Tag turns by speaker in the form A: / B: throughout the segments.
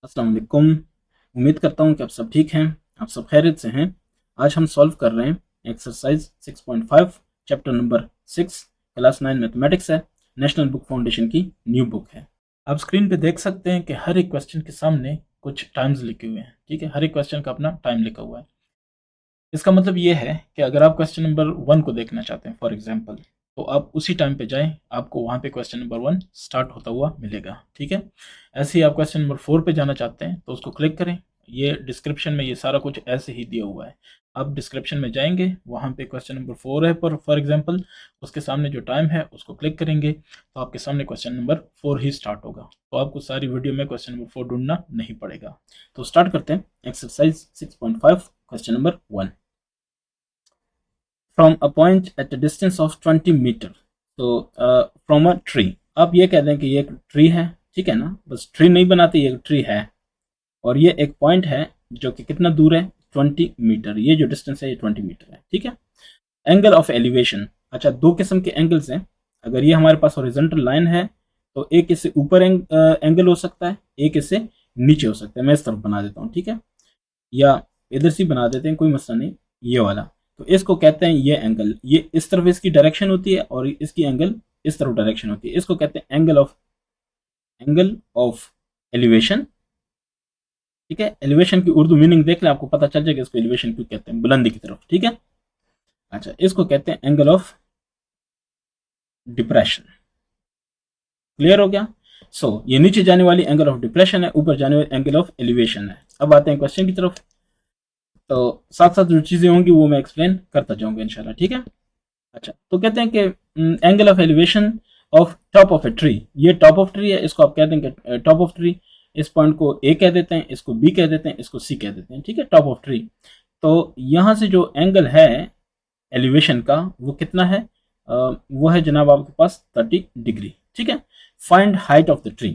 A: अस्सलाम वालेकुम। उम्मीद करता हूँ कि आप सब ठीक हैं, आप सब खैरियत से हैं। आज हम सॉल्व कर रहे हैं exercise 6.5 chapter number 6 class 9 mathematics है। नेशनल बुक फाउंडेशन की न्यू बुक है। आप स्क्रीन पे देख सकते हैं कि हर एक क्वेश्चन के सामने कुछ टाइम्स लिखे हुए हैं। ठीक है, हर एक क्वेश्चन का अपना टाइम लिखा हुआ है। इसका मतलब ये है कि अगर आप क्वेश्चन नंबर 1 को देखना चाहते हैं फॉर एग्जांपल, तो आप उसी टाइम पे जाएं, आपको वहाँ पे क्वेश्चन नंबर 1 स्टार्ट होता हुआ मिलेगा। ठीक है, ऐसे ही आप क्वेश्चन नंबर 4 पे जाना चाहते हैं तो उसको क्लिक करें। ये डिस्क्रिप्शन में ये सारा कुछ ऐसे ही दिया हुआ है। आप डिस्क्रिप्शन में जाएंगे, वहाँ पे क्वेश्चन नंबर 4 है पर फॉर एग्जाम्पल, उसके सामने जो टाइम है उसको क्लिक करेंगे तो आपके सामने क्वेश्चन नंबर 4 ही स्टार्ट होगा। तो आपको सारी वीडियो में क्वेश्चन नंबर 4 ढूंढना नहीं पड़ेगा। तो स्टार्ट करते हैं exercise 6.5 question number 1। From a point at a distance of 20 metre, तो फ्रॉम अ ट्री। आप ये कह दें कि ये एक ट्री है, ठीक है ना, बस ट्री नहीं बनाते, ये एक ट्री है और ये एक पॉइंट है जो कि कितना दूर है, 20 मीटर। ये जो डिस्टेंस है ये 20 मीटर है। ठीक है, एंगल ऑफ एलिवेशन। अच्छा, दो किस्म के एंगल्स हैं। अगर ये हमारे पास हॉरिजॉन्टल लाइन है तो एक इससे ऊपर एंगल हो सकता है, एक इससे नीचे हो सकता है। मैं इस तरफ बना देता हूँ, ठीक है, या इधर से बना देते हैं, कोई मसला नहीं। ये वाला, तो इसको कहते हैं ये एंगल, ये इस तरफ इसकी डायरेक्शन होती है और इसकी एंगल इस तरफ डायरेक्शन होती है। इसको कहते हैं एंगल ऑफ एलिवेशन। ठीक है, एलिवेशन की उर्दू मीनिंग देख ले, आपको पता चल जाएगा इसको एलिवेशन क्यों कहते हैं, बुलंदी की तरफ। ठीक है, अच्छा, इसको कहते हैं एंगल ऑफ डिप्रेशन। क्लियर हो गया। ये नीचे जाने वाली एंगल ऑफ डिप्रेशन है, ऊपर जाने वाली एंगल ऑफ एलिवेशन है। अब आते हैं क्वेश्चन की तरफ। तो साथ साथ जो चीजें होंगी वो मैं एक्सप्लेन करता जाऊंगा इंशाल्लाह। ठीक है, अच्छा, तो कहते हैं कि angle of elevation of top of a tree. ये टॉप ऑफ ट्री है, इसको आप कहते हैं कि टॉप ऑफ ट्री। इस पॉइंट को ए कह देते हैं, इसको बी कह देते हैं, इसको सी कह देते हैं। ठीक है, टॉप ऑफ ट्री। तो यहाँ से जो एंगल है एलिवेशन का वो कितना है, वो है जनाब आपके पास 30 डिग्री। ठीक है, find height of the tree.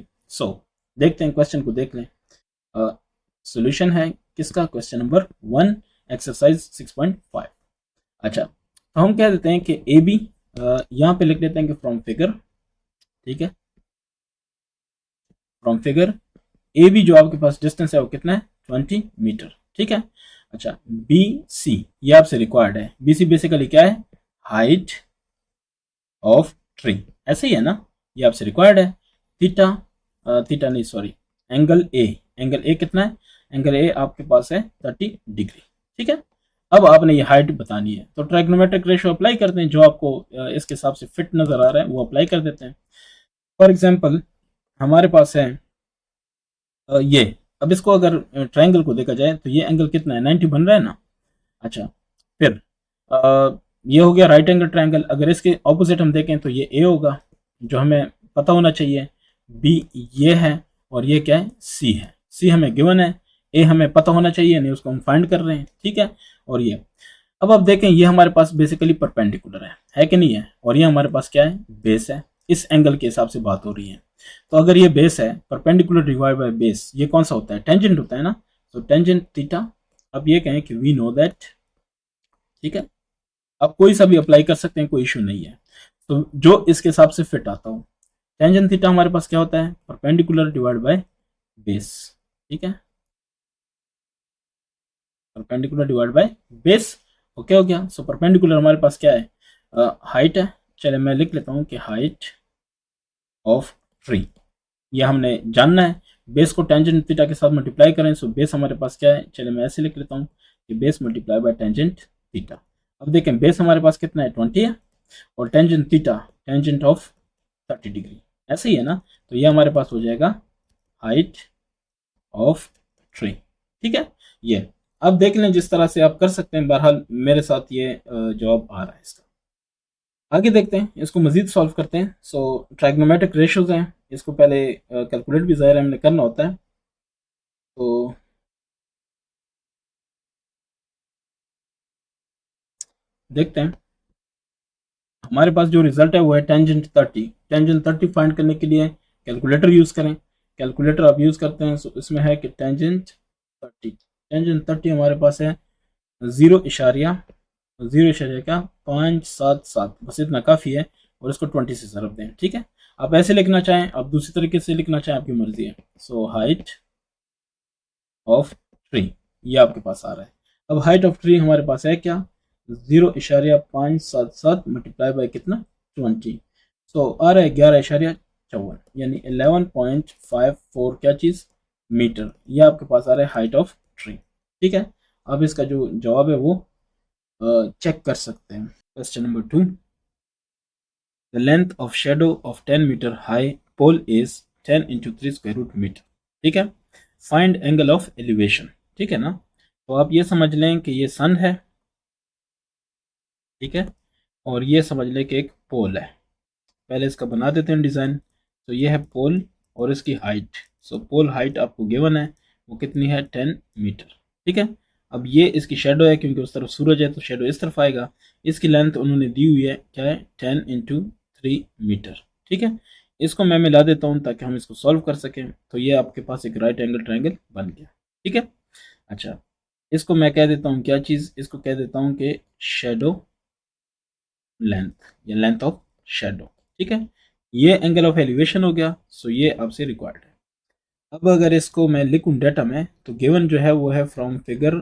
A: देखते हैं, क्वेश्चन को देख लें। सोल्यूशन है किसका, क्वेश्चन नंबर 1 एक्सरसाइज 6.5। अच्छा, तो हम कह देते हैं कि ए बी, यहाँ पे लिख देते हैं कि फ्रॉम फिगर। ठीक है, फ्रॉम फिगर ए बी जो आपके पास डिस्टेंस है वो कितना है, 20 मीटर। ठीक है, अच्छा, बी सी ये आपसे रिक्वायर्ड है। बी सी बेसिकली क्या है, हाइट ऑफ ट्री, ऐसे ही है ना, ये आपसे रिक्वायर्ड है। थीटा, थीटा नहीं सॉरी, एंगल ए कितना है, एंगल ए आपके पास है 30 डिग्री। ठीक है, अब आपने ये हाइट बतानी है तो ट्राइग्नोमेट्रिक रेशियो अप्लाई करते हैं, जो आपको इसके हिसाब से फिट नजर आ रहा है वो अप्लाई कर देते हैं। फॉर एग्जांपल, हमारे पास है ये। अब इसको अगर ट्रायंगल को देखा जाए तो ये एंगल कितना है, 90 बन रहा है ना। अच्छा, फिर ये हो गया राइट एंगल ट्रायंगल। अगर इसके ऑपोजिट हम देखें तो ये ए होगा, जो हमें पता होना चाहिए। बी ये है और ये क्या है, सी है। सी हमें गिवन है, ए हमें पता होना चाहिए, नहीं उसको हम फाइंड कर रहे हैं। ठीक है, और ये अब आप देखें ये हमारे पास बेसिकली परपेंडिकुलर है कि नहीं है, और ये हमारे पास क्या है, बेस है। इस एंगल के हिसाब से बात हो रही है। तो अगर ये बेस है, परपेंडिकुलर डिवाइड बाय बेस, ये कौन सा होता है, टेंजेंट होता है ना। तो टेंजेंट थीटा। अब ये कहें कि वी नो दैट। ठीक है, आप कोई सा भी अप्लाई कर सकते हैं, कोई इशू नहीं है। तो जो इसके हिसाब से फिट आता हो, टेंजेंट थीटा हमारे पास क्या होता है, परपेंडिकुलर डिवाइड बाय बेस। ठीक है, perpendicular divide by base. Okay हो गया। परपेंडिकुलर हमारे पास क्या है, हाइट है। चले मैं लिख लेता हूँ कि हाइट ऑफ ट्री, ये हमने जानना है। बेस को टेंजेंट थीटा के साथ मल्टीप्लाई करें, बेस हमारे पास क्या है, चले मैं ऐसे लिख लेता हूँ कि base multiply by tangent theta. अब देखें बेस हमारे पास कितना है, 20 है, और tangent theta tangent of 30 degree, ऐसे ही है ना। तो ये हमारे पास हो जाएगा हाइट ऑफ ट्री। ठीक है, ये अब देख लें, जिस तरह से आप कर सकते हैं। बहरहाल मेरे साथ ये जवाब आ रहा है इसका। आगे देखते हैं, इसको मजीद सॉल्व करते हैं। ट्राइग्नोमेट्रिक रेशियोज हैं, इसको पहले कैलकुलेट भी ज़ाहिर है हमने करना होता है। तो देखते हैं, हमारे पास जो रिजल्ट है वो है टेंजेंट 30। टेंजेंट 30 फाइंड करने के लिए कैलकुलेटर यूज़ करें। कैलकुलेटर आप यूज़ करते हैं, इसमें है कि टेंजेंट 30 हमारे पास है 0.0 का 577, बस इतना काफ़ी है। और इसको 20 से ज़रब दें। ठीक है, आप ऐसे लिखना चाहें, आप दूसरी तरीके से लिखना चाहें, आपकी मर्जी है। हाइट ऑफ ट्री, ये आपके पास आ रहा है। अब हाइट ऑफ ट्री हमारे पास है क्या, 0.577 मल्टीप्लाई बाय कितना 20, तो आ रहा है 11.54, यानी 11.54 क्या चीज मीटर, ये आपके पास आ रहा है हाइट ऑफ ट्री। ठीक है, अब इसका जो जवाब है वो चेक कर सकते हैं। Question number 2, the length of shadow of 10 metre high pole is 10 into 3 square root metre. ठीक है, फाइंड एंगल ऑफ एलिवेशन। ठीक है ना, तो आप ये समझ लें कि ये सन है, ठीक है, और ये समझ लें कि एक पोल है। पहले इसका बना देते हैं डिज़ाइन। तो ये है पोल और इसकी हाइट। सो पोल हाइट आपको गिवन है, वो कितनी है 10 मीटर। ठीक है, अब ये इसकी शेडो है, क्योंकि उस तरफ सूरज है तो शेडो इस तरफ आएगा। इसकी लेंथ उन्होंने दी हुई है क्या है 10 इंटू 3 मीटर। ठीक है, इसको मैं मिला देता हूँ ताकि हम इसको सॉल्व कर सकें। तो ये आपके पास एक राइट एंगल ट्रायंगल बन गया। ठीक है, अच्छा इसको मैं कह देता हूँ क्या चीज़, इसको कह देता हूँ कि शेडो लेंथ या लेंथ ऑफ शेडो। ठीक है, ये एंगल ऑफ एलिवेशन हो गया। सो ये आपसे रिक्वायर्ड है। अब अगर इसको मैं लिखूं डाटा में, तो गिवन जो है वो है फ्रॉम फिगर।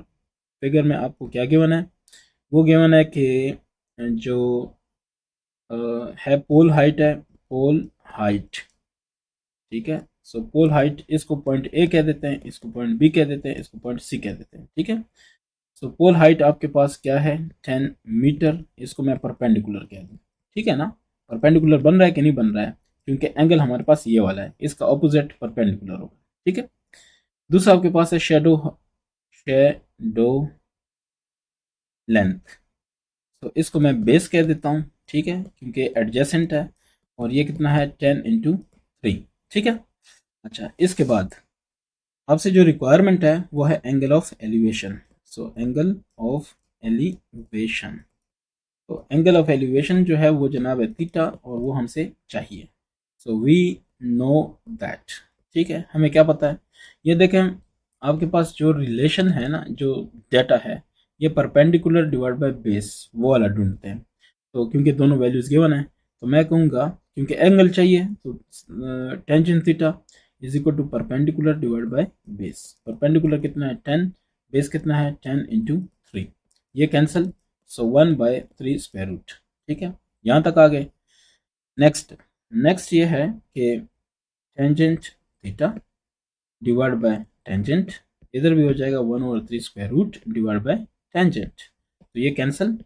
A: फिगर में आपको क्या गिवन है, वो गिवन है कि जो है पोल हाइट है, पोल हाइट। ठीक है, सो पोल हाइट, इसको पॉइंट ए कह देते हैं, इसको पॉइंट बी कह देते हैं, इसको पॉइंट सी कह देते हैं। ठीक है, सो पोल हाइट आपके पास क्या है 10 मीटर, इसको मैं परपेंडिकुलर कह दूँ। ठीक है ना, परपेंडिकुलर बन रहा है कि नहीं बन रहा है, क्योंकि एंगल हमारे पास ये वाला है, इसका ऑपोजिट परपेंडिकुलर होगा। ठीक है, दूसरा आपके पास है शेडो, शेडो लेंथ। तो इसको मैं बेस कह देता हूँ। ठीक है, क्योंकि एडजेसेंट है, और ये कितना है 10 इंटू 3। ठीक है, अच्छा इसके बाद आपसे जो रिक्वायरमेंट है वो है angle of elevation. So angle of elevation, तो एंगल ऑफ एलिवेशन जो है वो जनाब है थीटा, और वो हमसे चाहिए। So we know that. ठीक है, हमें क्या पता है, ये देखें आपके पास जो रिलेशन है ना, जो डेटा है, ये परपेंडिकुलर डिवाइड बाय बेस वो वाला ढूंढते हैं। तो क्योंकि दोनों वैल्यूज गिवन है, तो मैं कहूँगा क्योंकि एंगल चाहिए, तो tangent theta is equal to perpendicular divide by base. Perpendicular कितना है 10, बेस कितना है 10 इंटू 3, ये कैंसिल। सो 1/3 स्क्वायर रूट। ठीक है, यहाँ तक आ गए। नेक्स्ट नेक्स्ट ये है कि tangent theta divide by tangent, इधर भी हो जाएगा 1/3 square root divide by tangent, तो ये कैंसिल।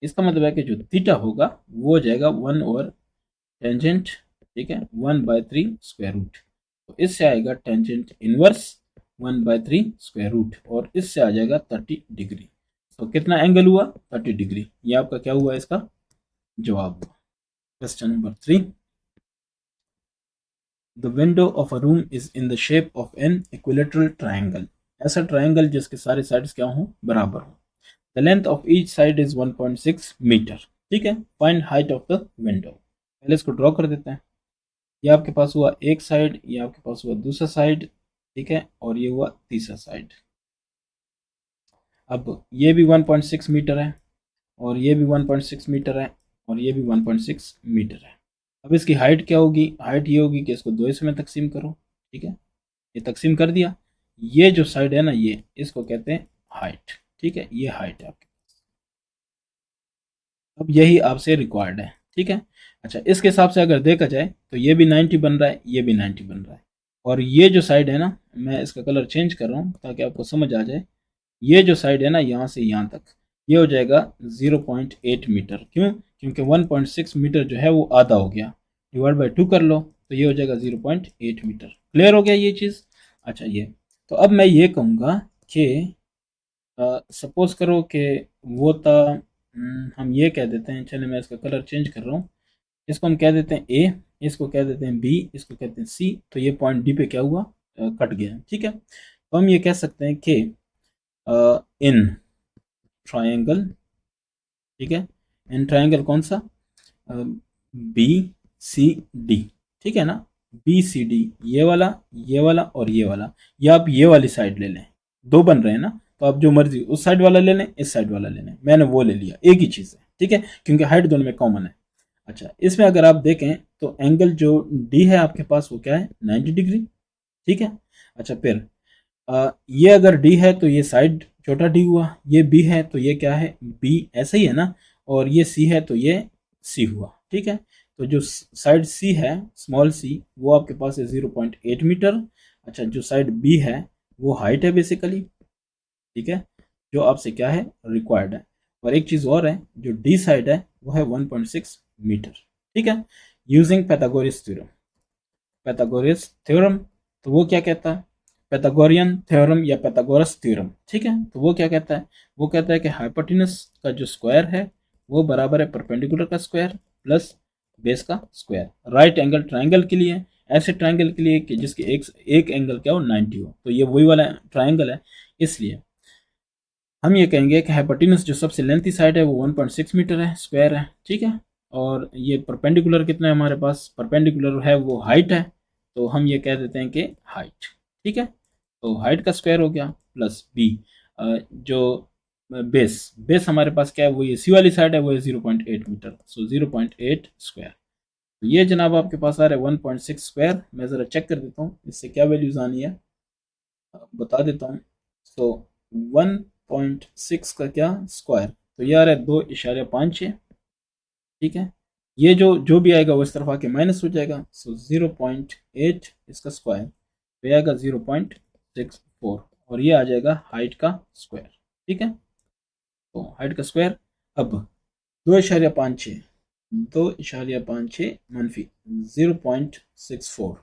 A: इसका मतलब है कि जो थीटा होगा वो हो जाएगा 1/टेंजेंट। ठीक है, 1/3 स्क्वायर रूट, तो इससे आएगा टेंजेंट इनवर्स 1/3 स्क्वायर रूट, और इससे आ जाएगा 30 डिग्री। तो कितना एंगल हुआ 30 डिग्री, ये आपका क्या हुआ इसका जवाब हुआ। Question number 3, the window of a room is in the shape of an equilateral triangle. ऐसा ट्राइंगल जिसके सारे साइड्स क्या हों बराबर हो। The length of each side is 1.6 metre. ठीक है, find height of the window. पहले इसको ड्रॉ कर देते हैं। ये आपके पास हुआ एक साइड, ये आपके पास हुआ दूसरा साइड। ठीक है, और ये हुआ तीसरा साइड। अब ये भी 1.6 मीटर है, और ये भी 1.6 मीटर है, और ये भी 1.6 मीटर है। अब इसकी हाइट क्या होगी, हाइट ये होगी कि इसको दो हिस्सों में तकसीम करो। ठीक है, ये तकसीम कर दिया। ये जो साइड है ना, ये इसको कहते हैं हाइट। ठीक है, ये हाइट है आपके पास। अब यही आपसे रिक्वायर्ड है। ठीक है, अच्छा इसके हिसाब से अगर देखा जाए तो ये भी 90 बन रहा है, ये भी 90 बन रहा है, और ये जो साइड है ना, मैं इसका कलर चेंज कर रहा हूँ ताकि आपको समझ आ जाए। ये जो साइड है ना, यहाँ से यहाँ तक, ये हो जाएगा 0.8 मीटर। क्यों, क्योंकि 1.6 मीटर जो है वो आधा हो गया, डिवाइड बाई 2 कर लो तो ये हो जाएगा 0.8 मीटर। क्लियर हो गया ये चीज़। अच्छा ये, तो अब मैं ये कहूँगा कि सपोज करो कि वो था, हम ये कह देते हैं, चलिए मैं इसका कलर चेंज कर रहा हूँ। इसको हम कह देते हैं ए, इसको कह देते हैं बी, इसको कहते हैं सी। तो ये पॉइंट डी पे क्या हुआ कट गया। ठीक है, तो हम ये कह सकते हैं कि इन ट्रायंगल, ठीक है, इन ट्रायंगल कौन सा, बी सी डी। ठीक है ना, बी सी डी, ये वाला, ये वाला और ये वाला, या आप ये वाली साइड ले लें, दो बन रहे हैं ना, तो आप जो मर्जी उस साइड वाला ले लें, इस साइड वाला ले लें, मैंने वो ले लिया, एक ही चीज़ है। ठीक है, क्योंकि हाइट दोनों में कॉमन है। अच्छा इसमें अगर आप देखें तो एंगल जो डी है आपके पास वो क्या है 90 डिग्री। ठीक है, अच्छा फिर ये अगर डी है तो ये साइड छोटा डी हुआ, ये बी है तो ये क्या है, बी ऐसा ही है ना, और ये सी है तो ये सी हुआ। ठीक है, तो जो साइड सी है स्मॉल सी वो आपके पास है 0.8 मीटर। अच्छा, जो साइड बी है वो हाइट है बेसिकली, ठीक है, जो आपसे क्या है रिक्वायर्ड है। और एक चीज़ और है, जो डी साइड है वो है 1.6 मीटर। ठीक है, using Pythagoras theorem. Pythagoras theorem तो वो क्या कहता है, पैथागोरियन थ्योरम या पैथागोरस थ्योरम। ठीक है, तो वो क्या कहता है, वो कहता है कि हाइपोटेनस का जो स्क्वायर है वो बराबर है परपेंडिकुलर का स्क्वायर प्लस बेस का स्क्वायर। राइट एंगल ट्राइंगल के लिए, ऐसे ट्राइंगल के लिए कि जिसकी एक एंगल क्या हो 90 हो, तो ये वही वाला ट्राइंगल है। इसलिए हम ये कहेंगे कि हाइपोटेनस जो सबसे लेंथी साइड है वो 1.6 मीटर है, स्क्वायर है। ठीक है, और ये परपेंडिकुलर कितना है हमारे पास, परपेंडिकुलर है वो हाइट है, तो हम ये कह देते हैं कि हाइट। ठीक है, तो हाइट का स्क्वायर हो गया प्लस बी, जो बेस बेस हमारे पास क्या है, वो ये सी वाली साइड है वो है 0.8 मीटर, सो 0.8 स्क्वायर। तो ये जनाब आपके पास आ रहा है 1.6 स्क्वायर। मैं ज़रा चेक कर देता हूँ इससे क्या वैल्यूज आनी है, बता देता हूँ। सो 1.6 का क्या स्क्वायर, तो ये आ रहा है 2.56। ठीक है, ये जो जो भी आएगा वो इस तरफ आके माइनस हो जाएगा, सो 0.8 इसका स्क्वायर तो ये आएगा 0.64, और ये आ जाएगा हाइट का स्क्वायर। ठीक है, तो हाइट का स्क्वायर अब 2.56, 2.56 मनफी 0.64,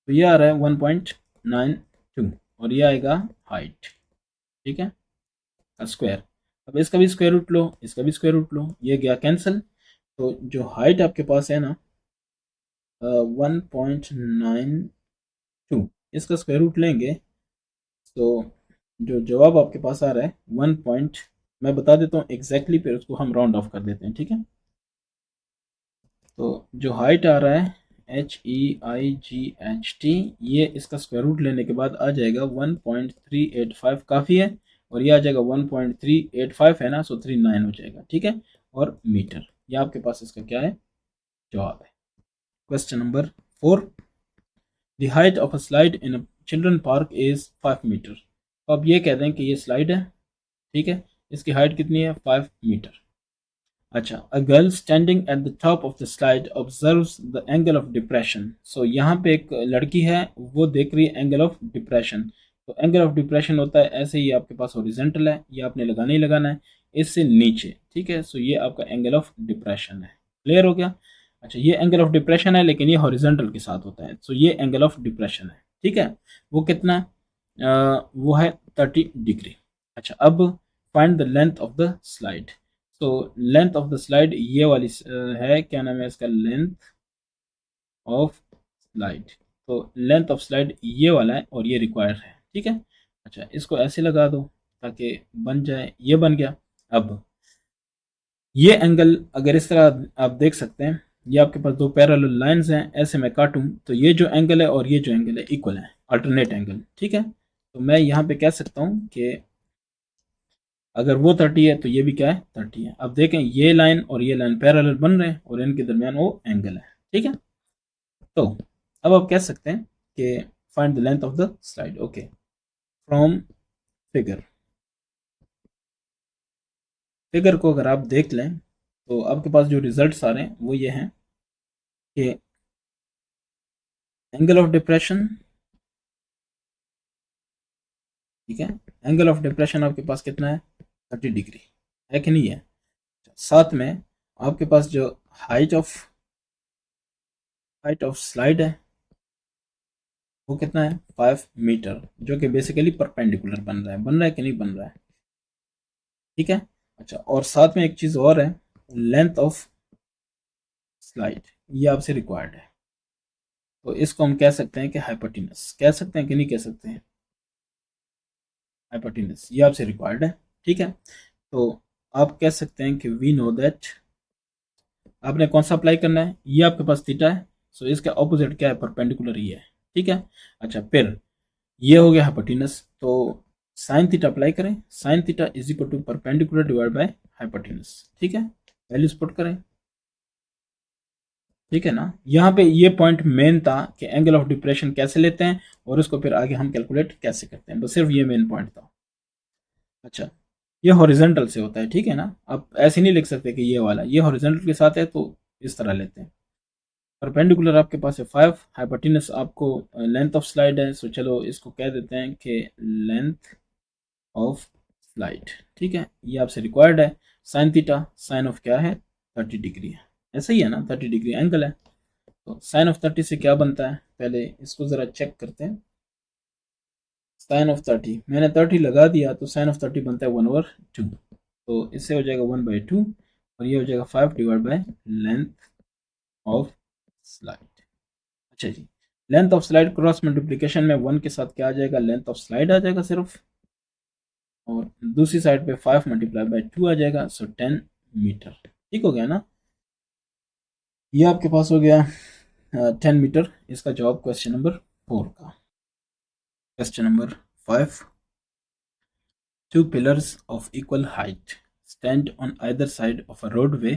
A: तो ये आ रहा है 1.92, और ये आएगा हाइट। ठीक है, का स्क्वायर। अब इसका भी स्क्वायर रूट लो, इसका भी स्क्वायर रूट लो, ये गया कैंसिल। तो जो हाइट आपके पास है ना 1.92, इसका स्क्वायर रूट लेंगे तो जो जवाब आपके पास आ रहा है 1 पॉइंट, मैं बता देता हूँ एग्जैक्टली, फिर उसको हम राउंड ऑफ कर देते हैं। ठीक है, तो जो हाइट आ रहा है HEIGHT, ये इसका स्क्वायर रूट लेने के बाद आ जाएगा 1.385, काफ़ी है, और ये आ जाएगा 1.385 है ना, सो 39 हो जाएगा। ठीक है, और मीटर, ये आपके पास इसका क्या है जवाब है। Question number 4, the height of a slide in a children park is 5 metre. तो अब ये कह दें कि ये स्लाइड है, ठीक है, इसकी हाइट कितनी है 5 मीटर। अच्छा, a girl standing at the top of the slide observes the angle of depression. So यहाँ पे एक लड़की है वो देख रही है एंगल ऑफ डिप्रेशन। तो एंगल ऑफ डिप्रेशन होता है ऐसे ही, आपके पास हॉरिजॉन्टल है, ये आपने लगाना ही लगाना है इससे नीचे। ठीक है, सो ये आपका एंगल ऑफ डिप्रेशन है। क्लियर हो गया। अच्छा, ये एंगल ऑफ डिप्रेशन है लेकिन ये हॉरिजॉन्टल के साथ होता है, सो ये एंगल ऑफ डिप्रेशन है। ठीक है, वो कितना है, वो है 30 डिग्री। अच्छा, अब find the length of the slide. तो लेंथ ऑफ द स्लाइड ये वाली है, क्या नाम है इसका, लेंथ ऑफ स्लाइड। तो लेंथ ऑफ स्लाइड ये वाला है और ये रिक्वायर्ड है। ठीक है, अच्छा इसको ऐसे लगा दो ताकि बन जाए, ये बन गया। अब ये एंगल अगर इस तरह आप देख सकते हैं, ये आपके पास दो पैरेलल लाइंस हैं, ऐसे मैं काटूं तो ये जो एंगल है और ये जो एंगल है इक्वल है, अल्टरनेट एंगल। ठीक है, तो मैं यहाँ पे कह सकता हूँ कि अगर वो 30 है तो ये भी क्या है 30 है। अब देखें ये लाइन और ये लाइन पैरेलल बन रहे हैं और इनके दरमियान वो एंगल है। ठीक है, तो अब आप कह सकते हैं कि find the length of the slide. Okay, from figure, figure को अगर आप देख लें तो आपके पास जो रिजल्ट्स आ रहे हैं वो ये हैं कि एंगल ऑफ डिप्रेशन, ठीक है, एंगल ऑफ डिप्रेशन आपके पास कितना है 30 डिग्री है कि नहीं है। साथ में आपके पास जो हाइट ऑफ स्लाइड है वो कितना है 5 मीटर, जो कि बेसिकली परपेंडिकुलर बन रहा है कि नहीं बन रहा है। ठीक है, अच्छा और साथ में एक चीज़ और है, लेंथ ऑफ स्लाइड, ये आपसे रिक्वायर्ड है। तो इसको हम कह सकते हैं कि हाइपोटेनस, कह सकते हैं कि नहीं कह सकते हैं, हाइपोटेनस ये आपसे रिक्वायर्ड है। ठीक है, तो आप कह सकते हैं कि वी नो दैट, आपने कौन सा अप्लाई करना है, ये आपके पास थीटा है, सो इसका ऑपोजिट क्या है परपेंडिकुलर ये है। ठीक है, अच्छा फिर ये हो गया हाइपोटेनस, तो साइन थीटा अप्लाई करें, sine theta is equal to perpendicular divide by hypotenuse. ठीक है, वैल्यूज पुट करें, ठीक है ना। यहाँ पे ये पॉइंट मेन था कि एंगल ऑफ डिप्रेशन कैसे लेते हैं और उसको फिर आगे हम कैलकुलेट कैसे करते हैं, बस सिर्फ ये मेन पॉइंट था। अच्छा, ये हॉरिजॉन्टल से होता है, ठीक है ना। आप ऐसे नहीं लिख सकते कि ये वाला, ये हॉरिजॉन्टल के साथ है तो इस तरह लेते हैं। परपेंडिकुलर आपके पास है 5, हाइपोटेनस आपको लेंथ ऑफ स्लाइड है, सो चलो इसको कह देते हैं कि लेंथ ऑफ स्लाइड, ठीक है। ये आपसे रिक्वायर्ड है। साइन थीटा, साइन ऑफ क्या है 30 डिग्री है, ऐसा ही है ना, 30 डिग्री एंगल है। तो साइन ऑफ 30 से क्या बनता है, पहले इसको ज़रा चेक करते हैं। साइन ऑफ 30 मैंने 30 लगा दिया तो साइन ऑफ 30 बनता है 1/2, तो इससे हो जाएगा 1/2 और ये हो जाएगा 5 divide by length of slide. अच्छा जी, length of slide cross multiplication में 1 के साथ क्या आ जाएगा, लेंथ ऑफ स्लाइड आ जाएगा सिर्फ, और दूसरी साइड पे 5 मल्टीप्लाई बाय 2 आ जाएगा, सो 10 मीटर। ठीक हो गया ना, ये आपके पास हो गया 10 मीटर। इसका जवाब क्वेश्चन नंबर 4 का। Question number 5, two pillars of equal height stand on either side of a roadway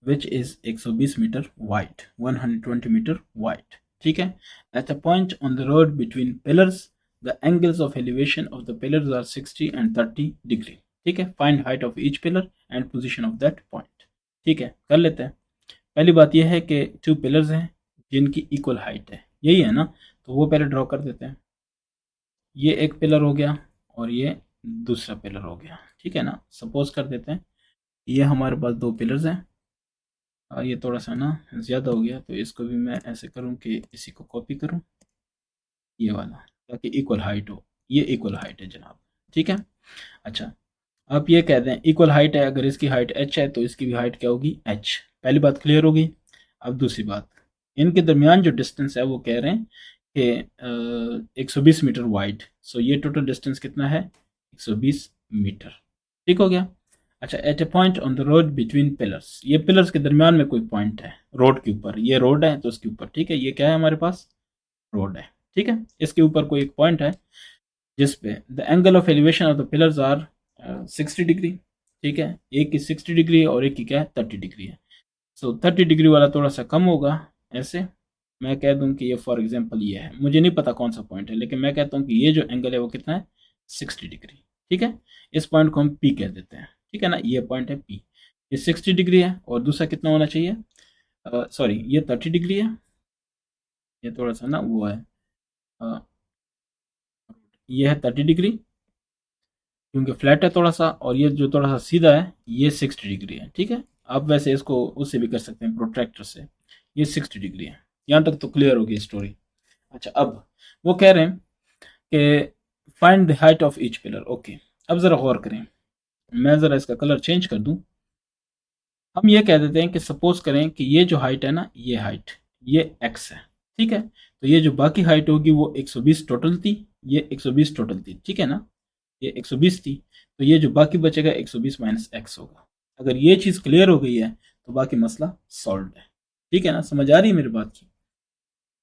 A: which is 120 meter wide, 120 meter wide, ठीक है। At a point on the road between pillars, the angles of elevation of the pillars are 60 and 30 degree, ठीक है। Find height of each pillar and position of that point, ठीक है। कर लेते हैं। पहली बात यह है कि टू पिलर्स हैं जिनकी इक्वल हाइट है, यही है ना, तो वो पहले ड्रॉ कर देते हैं। ये एक पिलर हो गया और ये दूसरा पिलर हो गया, ठीक है ना। सपोज कर देते हैं ये हमारे पास दो पिलर्स हैं और ये थोड़ा सा ना ज़्यादा हो गया, तो इसको भी मैं ऐसे करूं कि इसी को कॉपी करूं, ये वाला, ताकि इक्वल हाइट हो। ये इक्वल हाइट है जनाब, ठीक है। अच्छा, आप ये कह दें इक्वल हाइट है, अगर इसकी हाइट h है तो इसकी भी हाइट क्या होगी h। पहली बात क्लियर होगी। अब दूसरी बात, इनके दरमियान जो डिस्टेंस है वो कह रहे हैं कि 120 मीटर वाइड, सो ये टोटल डिस्टेंस कितना है 120 मीटर, ठीक हो गया। अच्छा, at a point on the road between pillars, ये पिलर्स के दरमियान में कोई पॉइंट है रोड के ऊपर, ये रोड है तो उसके ऊपर, ठीक है। ये क्या है हमारे पास, रोड है, ठीक है। इसके ऊपर कोई एक पॉइंट है जिस पे the angle of elevation of the pillars are 60 degree, ठीक है। एक की 60 डिग्री है और एक की क्या है 30 डिग्री है। सो 30 डिग्री वाला थोड़ा सा कम होगा, ऐसे मैं कह दूं कि ये फॉर एग्जांपल ये है, मुझे नहीं पता कौन सा पॉइंट है, लेकिन मैं कहता हूं कि ये जो एंगल है वो कितना है 60 डिग्री, ठीक है। इस पॉइंट को हम पी कह देते हैं, ठीक है ना। ये पॉइंट है पी, ये 60 डिग्री है और दूसरा कितना होना चाहिए, सॉरी ये 30 डिग्री है, ये थोड़ा सा ना वो है, अ, ये है 30 डिग्री क्योंकि फ्लैट है थोड़ा सा, और ये जो थोड़ा सा सीधा है ये 60 डिग्री है, ठीक है। आप वैसे इसको उससे भी कर सकते हैं प्रोट्रैक्टर से, ये 60 डिग्री है। यहाँ तक तो क्लियर होगी स्टोरी। अच्छा, अब वो कह रहे हैं कि find the height of each pillar, okay. अब ज़रा गौर करें, मैं ज़रा इसका कलर चेंज कर दूं। हम ये कह देते हैं कि सपोज करें कि ये जो हाइट है ना, ये हाइट ये x है, ठीक है। तो ये जो बाकी हाइट होगी वो 120 टोटल थी, ये 120 टोटल थी, ठीक है ना। ये 120 थी, तो ये जो बाकी बचेगा 120 माइनस एक्स होगा। अगर ये चीज़ क्लियर हो गई है तो बाकी मसला सॉल्व है, ठीक है ना। समझ आ रही है मेरी बात की।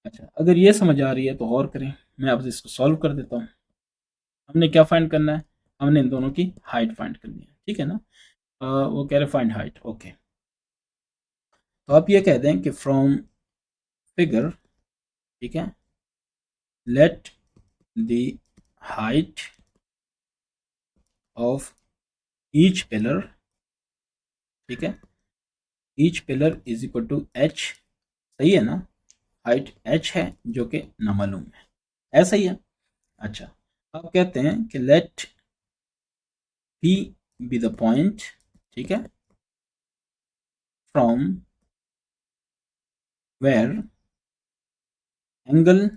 A: अच्छा, अगर ये समझ आ रही है तो गौर करें, मैं अब इसको सॉल्व कर देता हूँ। हमने क्या फाइंड करना है, हमने इन दोनों की हाइट फाइंड करनी है, ठीक है ना। वो कह रहे फाइंड हाइट, ओके। तो आप ये कह दें कि फ्रॉम फिगर, ठीक है, let the height of each pillar, ठीक है, each pillar is equal to H, सही है ना। हाइट एच है जो कि नामालूम है, ऐसा ही है। अच्छा, अब कहते हैं कि let P be the point, ठीक है, from where angle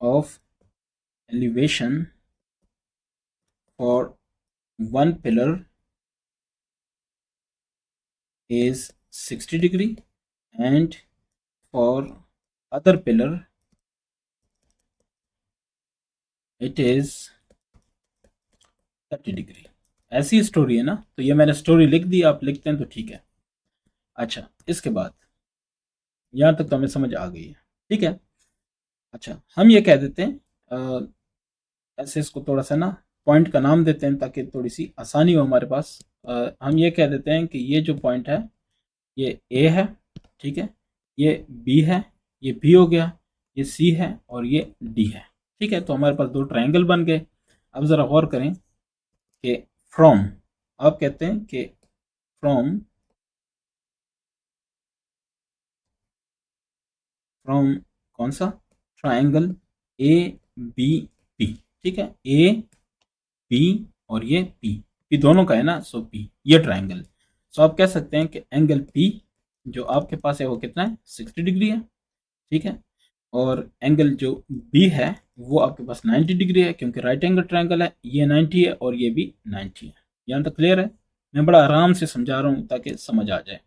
A: of elevation for one pillar is 60 degree and for other pillar it is 30 degree. ऐसी स्टोरी है ना, तो ये मैंने स्टोरी लिख दी, आप लिखते हैं तो ठीक है। अच्छा, इसके बाद यहाँ तक तो हमें समझ आ गई है, ठीक है। अच्छा, हम ये कह देते हैं ऐसे इसको थोड़ा सा ना पॉइंट का नाम देते हैं ताकि थोड़ी सी आसानी हो हमारे पास। हम ये कह देते हैं कि ये जो पॉइंट है ये ए है, ठीक है, ये बी है, ये बी हो गया, ये सी है और ये डी है। ठीक है, तो हमारे पास दो ट्रायंगल बन गए। अब ज़रा गौर करें कि फ्रॉम, आप कहते हैं कि फ्रॉम फ्रॉम कौन सा, ट्रायंगल ए बी पी। ठीक है, ए पी और ये पी, पी दोनों का है ना, सो पी ये ट्रायंगल। सो आप कह सकते हैं कि एंगल पी जो आपके पास है वो कितना है, 60 डिग्री है। ठीक है, और एंगल जो बी है वो आपके पास 90 डिग्री है, क्योंकि राइट एंगल ट्रायंगल है, ये 90 है और ये भी 90 है। यहाँ तक क्लियर है? मैं बड़ा आराम से समझा रहा हूँ ताकि समझ आ जाए।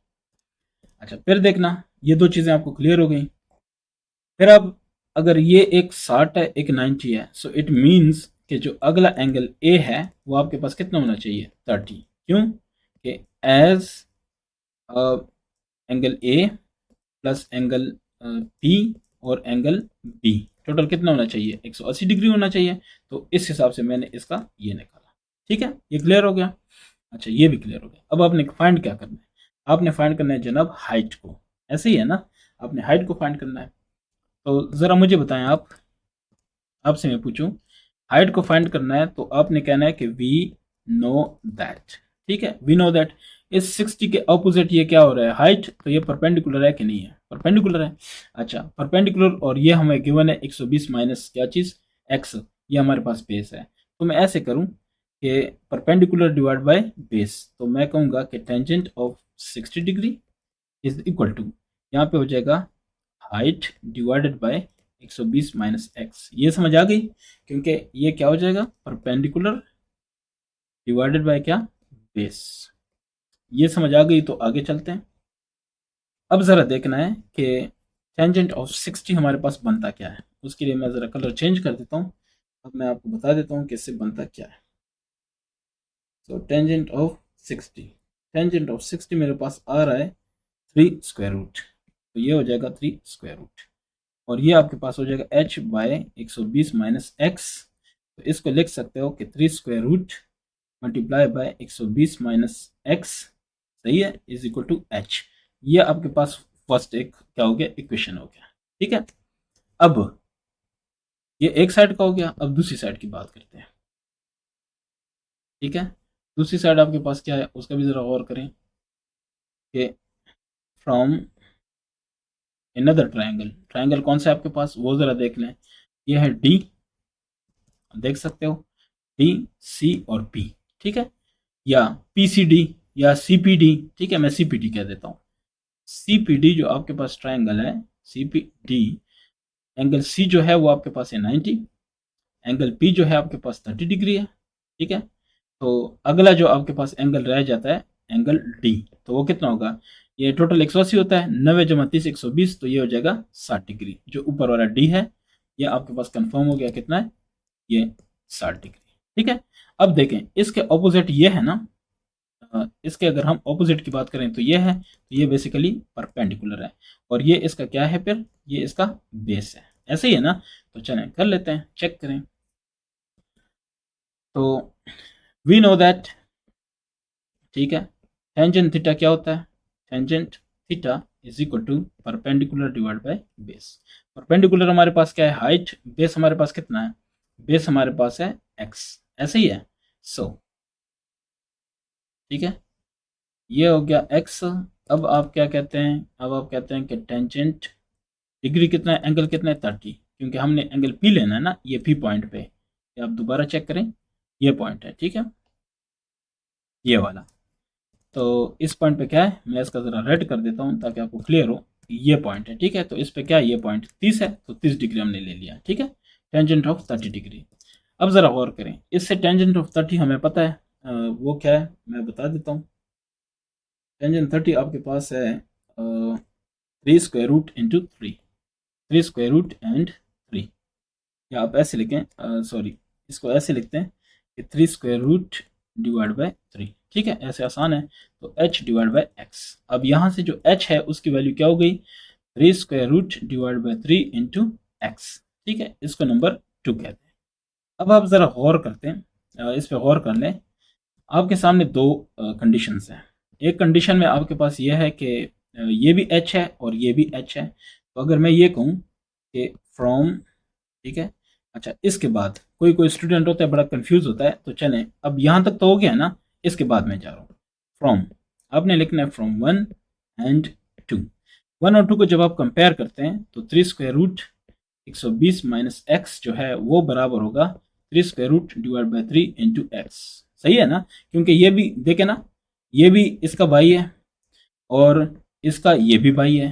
A: अच्छा, फिर देखना, ये दो चीज़ें आपको क्लियर हो गई। फिर अब अगर ये एक 60 है, एक 90 है, सो इट मीन्स कि जो अगला एंगल ए है वो आपके पास कितना होना चाहिए, 30। क्यों कि as angle A plus angle P और एंगल बी टोटल कितना होना चाहिए, 180 डिग्री होना चाहिए। तो इस हिसाब से मैंने इसका ये निकाला। ठीक है, ये क्लियर हो गया। अच्छा, ये भी क्लियर हो गया। अब आपने फाइंड क्या करना है, आपने फाइंड करना है जनाब हाइट को। ऐसे ही है ना, आपने हाइट को फाइंड करना है। तो ज़रा मुझे बताएं, आप, आपसे मैं पूछूं, हाइट को फाइंड करना है तो आपने कहना है कि वी नो दैट। ठीक है, वी नो दैट इस 60 के ऑपोजिट ये क्या हो रहा है, हाइट, तो ये परपेंडिकुलर है कि नहीं है, परपेंडिकुलर है। अच्छा, परपेंडिकुलर, और ये हमें गिवन है 120 माइनस क्या चीज़, एक्स, ये हमारे पास बेस है। तो मैं ऐसे करूं कि परपेंडिकुलर डिवाइड बाय बेस, तो मैं कहूँगा कि tangent of 60 degree is equal to, यहाँ पे हो जाएगा height divided by 120 minus X. ये समझ आ गई, क्योंकि ये क्या हो जाएगा, परपेंडिकुलर डिवाइडेड बाय क्या, बेस। ये समझ आ गई, तो आगे चलते हैं। अब ज़रा देखना है कि टेंजेंट ऑफ 60 हमारे पास बनता क्या है। उसके लिए मैं ज़रा कलर चेंज कर देता हूँ। अब मैं आपको बता देता हूँ कि इससे बनता क्या है। तो टेंजेंट ऑफ 60, टेंजेंट ऑफ 60 मेरे पास आ रहा है 3 स्क्वायर रूट, तो ये हो जाएगा 3 स्क्वायर रूट, और ये आपके पास हो जाएगा h बाय 120 माइनस एक्स। तो इसको लिख सकते हो कि 3 square root multiply by 120 minus X, सही है, इज इक्वल टू एच। ये आपके पास फर्स्ट एक क्या हो गया, इक्वेशन हो गया। ठीक है, अब ये एक साइड का हो गया। अब दूसरी साइड की बात करते हैं। ठीक है, दूसरी साइड आपके पास क्या है, उसका भी जरा गौर करें कि फ्रॉम अनदर ट्रायंगल, ट्रायंगल कौन सा है आपके पास वो जरा देख लें। ये है डी, देख सकते हो, डी सी और पी। ठीक है, या पी सी डी या सी पी डी। ठीक है, मैं सी पी डी कह देता हूँ। सी पी डी जो आपके पास ट्रायंगल है, C P D, angle C जो है वो आपके पास है 90, एंगल पी जो है आपके पास 30 डिग्री है। ठीक है, तो अगला जो आपके पास एंगल रह जाता है एंगल डी, तो वो कितना होगा, ये टोटल 180 होता है, 90 जमा 30 120, तो ये हो जाएगा 60 डिग्री। जो ऊपर वाला डी है ये आपके पास कंफर्म हो गया, कितना है, ये 60 डिग्री। ठीक है, अब देखें इसके ऑपोजिट ये है ना, इसके अगर हम ऑपोजिट की बात करें तो ये है, तो ये बेसिकली परपेंडिकुलर है, और ये इसका क्या है, फिर ये इसका बेस है। ऐसे ही है ना, तो चलें कर लेते हैं, चेक करें। तो वी नो दैट, ठीक है, टेंजेंट थीटा क्या होता है, tangent theta is equal to perpendicular divide by base. Perpendicular हमारे पास क्या है, हाइट, बेस हमारे पास कितना है, बेस हमारे पास है एक्स। ऐसे ही है, सो ठीक है, ये हो गया एक्स। अब आप क्या कहते हैं, अब आप कहते हैं कि टेंजेंट डिग्री कितना है, एंगल कितना है, 30, क्योंकि हमने एंगल पी लेना है ना, ये पी पॉइंट पे। ये आप दोबारा चेक करें, ये पॉइंट है, ठीक है, ये वाला। तो इस पॉइंट पे क्या है, मैं इसका ज़रा रेड कर देता हूँ ताकि आपको क्लियर हो। ये पॉइंट है, ठीक है, तो इस पे क्या है, ये पॉइंट 30 है, तो 30 डिग्री हमने ले लिया। ठीक है, टेंजेंट ऑफ 30 डिग्री। अब ज़रा गौर करें, इससे टेंजेंट ऑफ 30 हमें पता है, वो क्या है मैं बता देता हूँ। टेंजेंट 30 आपके पास है 3 square root into 3, 3 square root and 3, या आप ऐसे लिखें, सॉरी, इसको ऐसे लिखते हैं कि 3 स्क्वायर रूट डिवाइड बाय 3। ठीक है, ऐसे आसान है, तो h डिवाइड बाय एक्स। अब यहाँ से जो h है उसकी वैल्यू क्या हो गई, 3 square root divide by 3 into X. ठीक है, इसको नंबर 2 कहते हैं। अब आप ज़रा गौर करते हैं, इस पर गौर कर लें। आपके सामने दो कंडीशंस हैं। एक कंडीशन में आपके पास यह है कि ये भी h है और ये भी h है। तो अगर मैं ये कहूँ कि फ्रॉम, ठीक है, अच्छा इसके बाद कोई कोई स्टूडेंट होता है बड़ा कंफ्यूज होता है, तो चलें अब यहाँ तक तो हो गया ना, इसके बाद मैं जा रहा हूँ फ्रॉम। आपने लिखना है फ्रॉम 1 एंड 2। 1 और 2 को जब आप कंपेयर करते हैं तो 3 स्क्वायर रूट 120 माइनस एक्स जो है वो बराबर होगा 3 square root divide by 3 into X. सही है ना, क्योंकि ये भी देखे ना, ये भी इसका भाई है और इसका ये भी भाई है,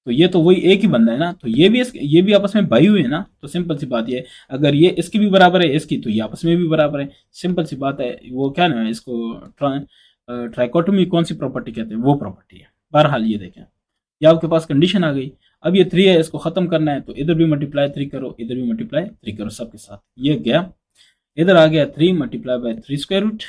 A: तो ये तो वही एक ही बंदा है ना, तो ये भी आपस में भाई हुए हैं ना। तो सिंपल सी बात ये है, अगर ये इसकी भी बराबर है इसकी, तो ये आपस में भी बराबर है। सिंपल सी बात है, वो क्या ना इसको ट्राइकोटोमी कौन सी प्रॉपर्टी कहते हैं, वो प्रॉपर्टी है। बहरहाल ये देखें, ये आपके पास कंडीशन आ गई। अब ये 3 है, इसको खत्म करना है, तो इधर भी मल्टीप्लाई 3 करो, इधर भी मल्टीप्लाई 3 करो सबके साथ। ये गया, इधर आ गया 3 मल्टीप्लाई बाई 3 स्क्वायर रूट,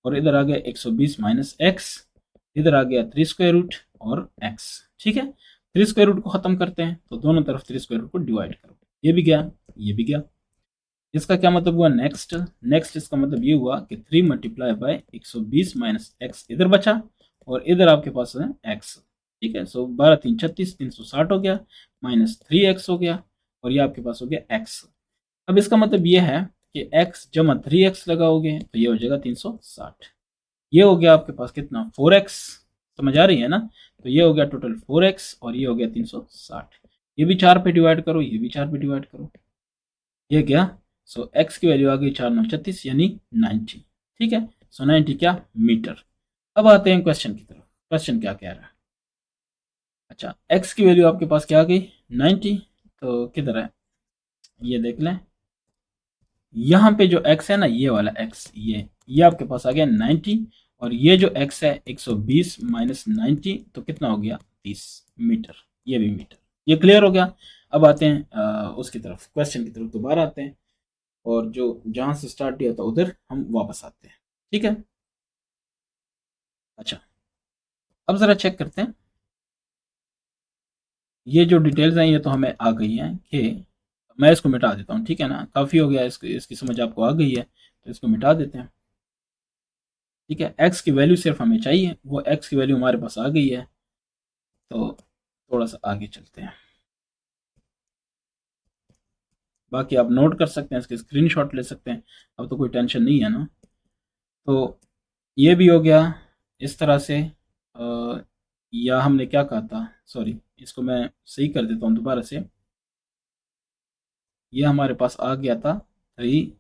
A: और इधर आ गया 120 माइनस एक्स, इधर आ गया 3 स्क्वायर रूट और एक्स। ठीक है, 3 स्क्वायर रूट को खत्म करते हैं, तो दोनों तरफ 3 स्क्वायर रूट को डिवाइड करो। ये भी गया, ये भी गया। इसका क्या मतलब हुआ, नेक्स्ट। नेक्स्ट इसका मतलब ये हुआ कि 3 मल्टीप्लाई बाय 120 माइनस एक्स इधर बचा, और इधर आपके पास है एक्स। ठीक है, सो 12 3 36, 360 हो गया, माइनस 3x हो गया, और ये आपके पास हो गया x। अब इसका मतलब ये है कि x जमा 3x लगाओगे तो ये हो जाएगा 360। ये हो गया आपके पास कितना, 4x। समझ आ रही है ना, तो ये हो गया टोटल 4x, और ये हो गया 360। ये भी 4 पे डिवाइड करो, ये भी 4 पे डिवाइड करो, ये क्या, सो x की वैल्यू आ गई 4 9 36 यानी 90। ठीक है, सो 90 क्या, मीटर। अब आते हैं क्वेश्चन की तरफ, क्वेश्चन क्या कह रहा है। अच्छा, x की वैल्यू आपके पास क्या आ गई, 90। तो किधर है, ये देख लें, यहाँ पे जो x है ना, ये वाला x, ये आपके पास आ गया 90, और ये जो x है 120 माइनस 90, तो कितना हो गया 30 मीटर। ये भी मीटर। ये क्लियर हो गया। अब आते हैं उसकी तरफ, क्वेश्चन की तरफ दोबारा आते हैं, और जो जहां से स्टार्ट किया था उधर हम वापस आते हैं। ठीक है, अच्छा अब जरा चेक करते हैं, ये जो डिटेल्स हैं ये तो हमें आ गई हैं कि मैं इसको मिटा देता हूँ। ठीक है ना, काफ़ी हो गया, इसकी समझ आपको आ गई है, तो इसको मिटा देते हैं। ठीक है, एक्स की वैल्यू सिर्फ हमें चाहिए, वो एक्स की वैल्यू हमारे पास आ गई है। तो थोड़ा सा आगे चलते हैं, बाकी आप नोट कर सकते हैं, इसके स्क्रीनशॉट ले सकते हैं, अब तो कोई टेंशन नहीं है ना। तो ये भी हो गया इस तरह से, या हमने क्या कहा था, सॉरी इसको मैं सही कर देता हूँ दोबारा से। ये हमारे पास आ गया था 3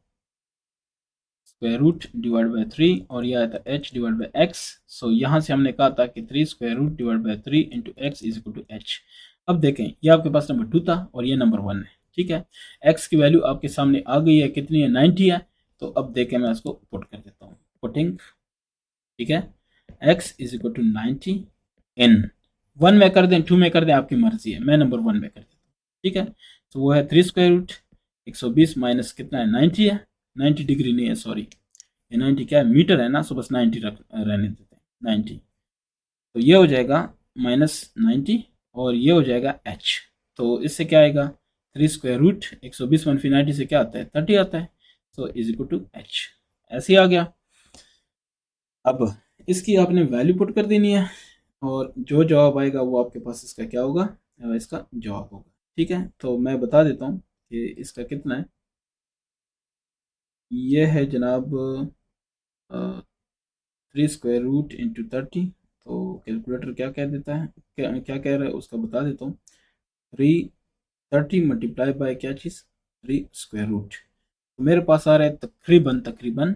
A: स्क्वायर रूट डिवाइड बाई 3, और यह आया था h divide by X. So यहाँ से हमने कहा था कि 3 square root divide by 3 into X is equal to h। अब देखें, ये आपके पास नंबर 2 था और ये नंबर 1 है। ठीक है, x की वैल्यू आपके सामने आ गई है, कितनी है, 90 है। तो अब देखें, मैं इसको पुट कर देता हूँ, पुटिंग। ठीक है, x इज इक्वल टू 90 इन 1 में कर दें, 2 में कर दें, आपकी मर्जी है, मैं नंबर 1 में कर देता हूँ। ठीक है, तो वो है 3 स्क्वायर रूट 120 माइनस कितना है, 90 है, 90 डिग्री नहीं है, सॉरी ये 90 क्या है, मीटर है ना, सो बस 90 रहने देते हैं, 90। तो ये हो जाएगा माइनस 90, और ये हो जाएगा h। तो इससे क्या आएगा, 3 स्क्वायर रूट 120 मनफी 90 से क्या आता है, 30 आता है। So is equal to h, ऐसे ही आ गया। अब इसकी आपने वैल्यू पुट कर देनी है, और जो जवाब आएगा वो आपके पास इसका क्या होगा, इसका जवाब होगा। ठीक है, तो मैं बता देता हूँ कि इसका कितना है। ये है जनाब 3 स्क्वायर रूट इंटू 30। तो कैलकुलेटर क्या कह देता है, क्या कह रहा है उसका बता देता हूँ। 330 मल्टीप्लाई बाय क्या चीज़, 3 स्क्वायर रूट। तो मेरे पास आ रहा है तकरीबन तकरीबन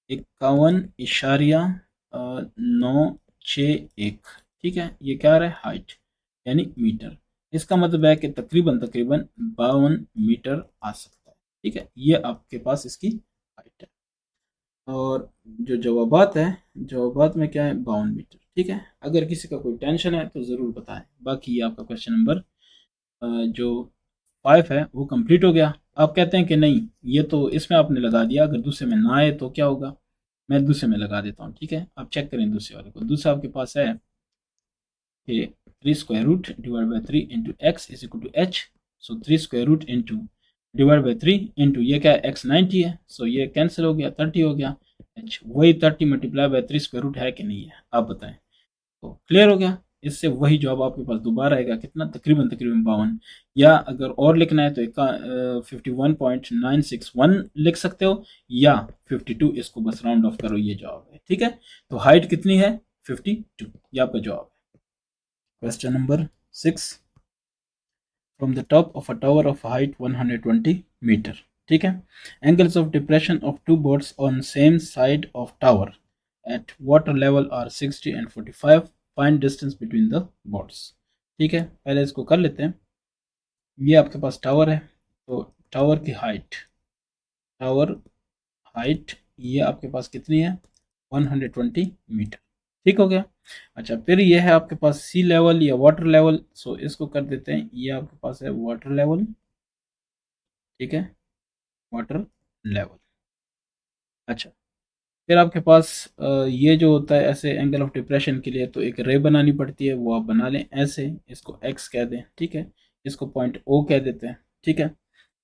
A: 51.961। ठीक है, ये क्या आ रहा है, हाइट यानी मीटर। इसका मतलब है कि तकरीबन तकरीबन 52 मीटर आ सकता है। ठीक है, ये आपके पास इसकी हाइट है। और जो जवाबात है, जवाबात में क्या है, 52 मीटर। ठीक है, अगर किसी का कोई टेंशन है तो ज़रूर बताएं। बाकी ये आपका क्वेश्चन नंबर जो 5 है वो कंप्लीट हो गया। आप कहते हैं कि नहीं, ये तो इसमें आपने लगा दिया, अगर दूसरे में ना आए तो क्या होगा, मैं दूसरे में लगा देता हूँ। ठीक है, आप चेक करें दूसरे वाले को। दूसरा आपके पास है कि 3 square root divide by 3 into X is equal to H. So 3 square root into divide by 3 into ये क्या है, एक्स 90 है, सो ये कैंसिल हो गया, 30 हो गया। एच वही 30 मल्टीप्लाई बाई 3 स्क्वायर रूट है कि नहीं है, आप बताएं। तो क्लियर हो गया। इससे वही जवाब आपके पास दोबारा आएगा, कितना, तकरीबन 52, या अगर और लिखना है तो 51.961 लिख सकते हो, या 52, इसको बस राउंड ऑफ करो, ये जवाब है। ठीक है, तो हाइट कितनी है, 52, ये आपका जवाब है। Question number 6, from the top of a tower of height 120 metre. ठीक है, angles of depression of two boards on same side of tower at water level are 60 and 45, find distance between the boards. ठीक है, पहले इसको कर लेते हैं। ये आपके पास टावर है, तो टावर की हाइट, टावर हाइट ये आपके पास कितनी है, 120 मीटर। ठीक हो गया। अच्छा, फिर ये है आपके पास सी लेवल या वाटर लेवल, सो इसको कर देते हैं, ये आपके पास है वाटर लेवल। ठीक है, वाटर लेवल। अच्छा, फिर आपके पास ये जो होता है ऐसे एंगल ऑफ डिप्रेशन के लिए तो एक रे बनानी पड़ती है, वो आप बना लें ऐसे, इसको एक्स कह दें। ठीक है, इसको पॉइंट ओ कह देते हैं। ठीक है।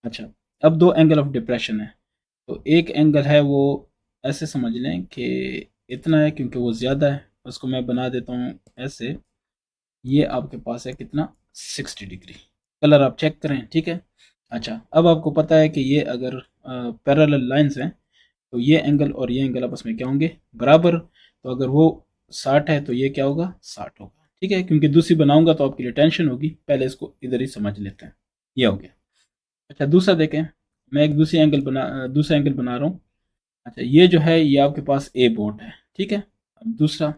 A: अच्छा, अब दो एंगल ऑफ डिप्रेशन है, तो एक एंगल है वो ऐसे समझ लें कि इतना है, क्योंकि वो ज़्यादा है, उसको मैं बना देता हूँ ऐसे। ये आपके पास है कितना, 60 डिग्री। कलर आप चेक करें। ठीक है। अच्छा, अब आपको पता है कि ये अगर पैरेलल लाइंस हैं तो ये एंगल और ये एंगल आपस में क्या होंगे, बराबर। तो अगर वो 60 है तो ये क्या होगा, 60 होगा। ठीक है, क्योंकि दूसरी बनाऊंगा तो आपके लिए टेंशन होगी, पहले इसको इधर ही समझ लेते हैं। ये हो गया। अच्छा, दूसरा देखें, मैं एक दूसरा एंगल बना रहा हूँ। अच्छा, ये जो है ये आपके पास ए बोर्ड है। ठीक है, अब दूसरा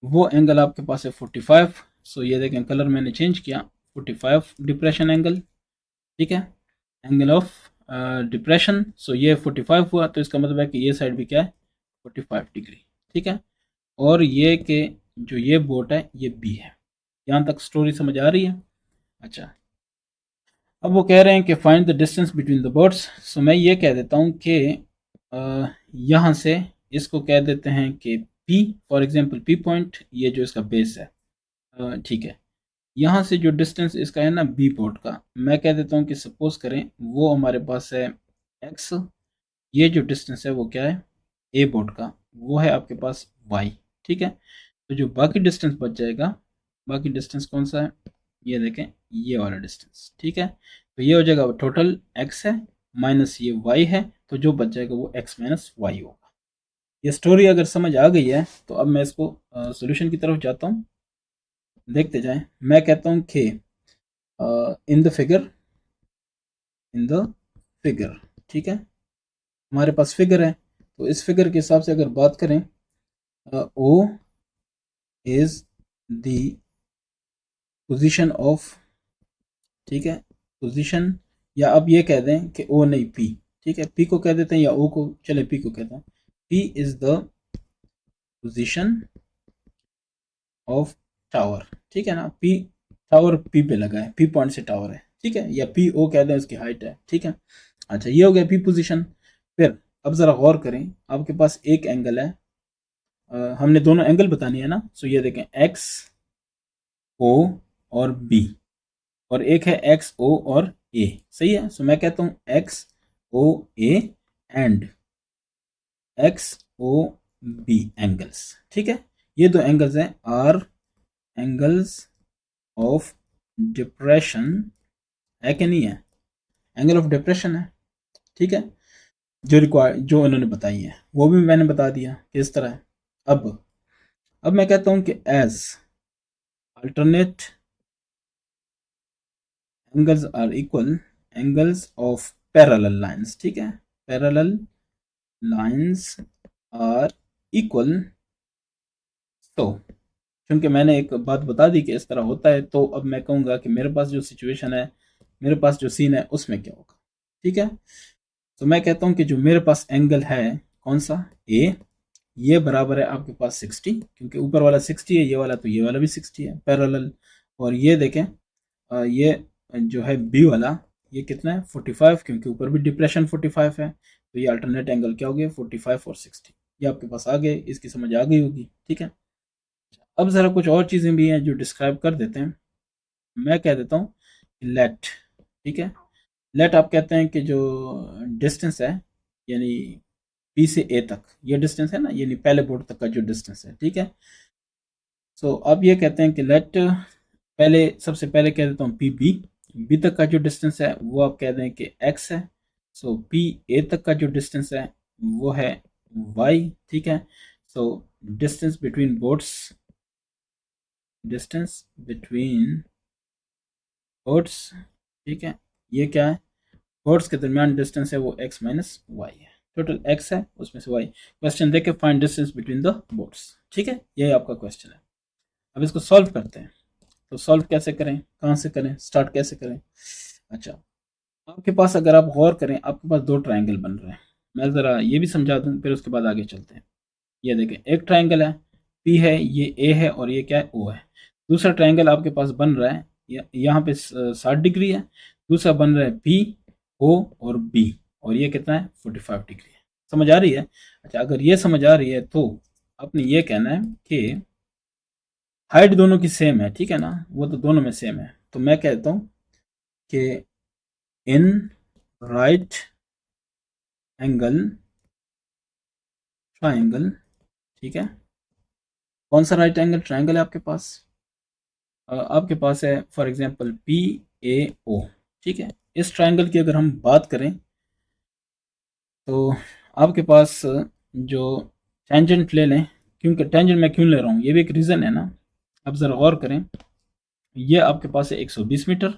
A: वो एंगल आपके पास है 45। सो ये देखें, कलर मैंने चेंज किया, 45 डिप्रेशन एंगल। ठीक है, एंगल ऑफ डिप्रेशन। सो ये 45 हुआ, तो इसका मतलब है कि ये साइड भी क्या है, 45 डिग्री। ठीक है, और ये के जो ये बोट है ये बी है। यहाँ तक स्टोरी समझ आ रही है। अच्छा, अब वो कह रहे हैं कि find the distance between the boats. So मैं ये कह देता हूँ कि यहाँ से इसको कह देते हैं कि P, for example P point, ये जो इसका बेस है। ठीक है, यहाँ से जो डिस्टेंस इसका है ना बी पोर्ट का, मैं कह देता हूँ कि सपोज करें वो हमारे पास है x, ये जो डिस्टेंस है वो क्या है ए पोर्ट का, वो है आपके पास y। ठीक है, तो जो बाकी डिस्टेंस बच जाएगा, बाकी डिस्टेंस कौन सा है, ये देखें, ये वाला डिस्टेंस। ठीक है, तो ये हो जाएगा टोटल x है माइनस ये y है, तो जो बच जाएगा वो x माइनस वाई होगा। ये स्टोरी अगर समझ आ गई है तो अब मैं इसको सॉल्यूशन की तरफ जाता हूँ, देखते जाएं। मैं कहता हूँ कि in the figure, in the figure. ठीक है, हमारे पास फिगर है, तो इस फिगर के हिसाब से अगर बात करें, O is the position of, ठीक है, पोजीशन, या अब ये कह दें कि ओ नहीं पी। ठीक है, पी को कह देते हैं या ओ को, चले पी को कहते हैं। P is the position of tower. ठीक है ना, पी, टावर पी पे लगा है, पी पॉइंट से टावर है। ठीक है, या पी ओ कह दें, उसकी हाइट है। ठीक है। अच्छा, ये हो गया पी पोजीशन। फिर अब ज़रा गौर करें, आपके पास एक एंगल है, हमने दोनों एंगल बतानी है ना, सो ये देखें एक्स ओ और बी, और एक है एक्स ओ और ए। सही है, सो मैं कहता हूँ X O A and X O B angles. ठीक है, ये दो एंगल्स हैं, आर एंगल्स ऑफ डिप्रेशन, है कि नहीं है, एंगल ऑफ डिप्रेशन है। ठीक है, जो उन्होंने बताई है वो भी मैंने बता दिया किस तरह है। अब मैं कहता हूं कि as alternate angles are equal, angles of parallel lines. ठीक है, पैरेलल लाइंस आर इक्वल। तो क्योंकि मैंने एक बात बता दी कि इस तरह होता है, तो अब मैं कहूंगा कि मेरे पास जो सिचुएशन है, मेरे पास जो सीन है, उसमें क्या होगा। ठीक है, तो मैं कहता हूं कि जो मेरे पास एंगल है, कौन सा, ए, ये बराबर है आपके पास 60, क्योंकि ऊपर वाला 60 है, ये वाला, तो ये वाला भी 60 है, पैरेलल। और ये देखें, ये जो है बी वाला, ये कितना है 45, क्योंकि ऊपर भी डिप्रेशन 45 है, तो ये अल्टरनेट एंगल क्या हो गया, 45 और 60। ये आपके पास आ गए, इसकी समझ आ गई होगी। ठीक है, अब ज़रा कुछ और चीज़ें भी हैं जो डिस्क्राइब कर देते हैं। मैं कह देता हूँ लेट। ठीक है, लेट आप कहते हैं कि जो डिस्टेंस है, यानी बी से ए तक ये डिस्टेंस है ना, यानी पहले बोर्ड तक का जो डिस्टेंस है। ठीक है, सो अब ये कहते हैं कि लेट, पहले सबसे पहले कह देता हूँ पी बी, बी तक का जो डिस्टेंस है वो आप कह दें कि एक्स है। सो पी ए तक का जो डिस्टेंस है वो है वाई, ठीक है। So distance between boats, distance between boats, ठीक है, ये क्या है, बोट्स के दरमियान डिस्टेंस है वो x माइनस वाई है। टोटल x है उसमें से y। क्वेश्चन देखे find distance between the boats, ठीक है, यही आपका क्वेश्चन है। अब इसको सॉल्व करते हैं। तो सॉल्व कैसे करें, कहाँ से करें, स्टार्ट कैसे करें। अच्छा, आपके पास अगर आप गौर करें आपके पास दो ट्राइंगल बन रहे हैं। मैं ज़रा ये भी समझा दूँ फिर उसके बाद आगे चलते हैं। ये देखें एक ट्राइंगल है P है, ये A है और ये क्या है O है। दूसरा ट्राइंगल आपके पास बन रहा है, यहाँ पे 60 डिग्री है। दूसरा बन रहा है P O और B, और ये कितना है 45 डिग्री है। समझ आ रही है। अच्छा, अगर ये समझ आ रही है तो आपने ये कहना है कि हाइट दोनों की सेम है, ठीक है ना, वो तो दोनों में सेम है। तो मैं कहता हूँ कि इन राइट एंगल ट्राइंगल, ठीक है, कौन सा राइट एंगल ट्राइंगल है आपके पास, आपके पास है फॉर एग्जांपल पी ए ओ, ठीक है। इस ट्राइंगल की अगर हम बात करें तो आपके पास जो टेंजेंट ले लें, क्योंकि टेंजेंट मैं क्यों ले रहा हूँ ये भी एक रीज़न है ना। अब ज़रा गौर करें, ये आपके पास है 120 मीटर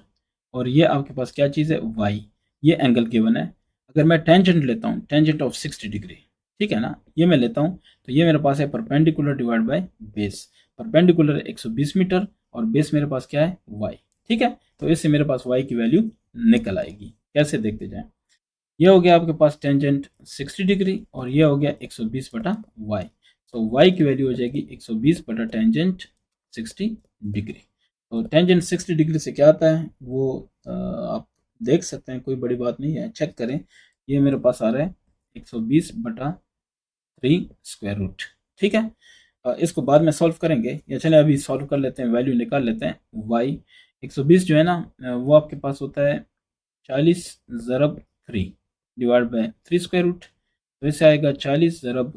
A: और ये आपके पास क्या चीज़ है वाई, ये एंगल गिवन है। अगर मैं टेंजेंट लेता हूँ, टेंजेंट ऑफ 60 डिग्री, ठीक है ना, ये मैं लेता हूँ तो ये मेरे पास है perpendicular divide by base. Perpendicular 120 metre और बेस मेरे पास क्या है वाई, ठीक है। तो इससे मेरे पास वाई की वैल्यू निकल आएगी। कैसे देखते जाएं, ये हो गया आपके पास टेंजेंट 60 डिग्री और ये हो गया 120 बटा वाई। तो वाई की वैल्यू हो जाएगी 120 बटा टेंजेंट 60 डिग्री। तो टेंजेंट 60 डिग्री से क्या आता है वो आप देख सकते हैं, कोई बड़ी बात नहीं है, चेक करें। ये मेरे पास आ रहा है 120 बटा 3 स्क्वायर रूट, ठीक है। इसको बाद में सॉल्व करेंगे, या चले अभी सॉल्व कर लेते हैं, वैल्यू निकाल लेते हैं। वाई 120 जो है ना वो आपके पास होता है 40 ज़रब 3 डिवाइड बाय 3 स्क्वायर रूट। तो इससे आएगा 40 ज़रब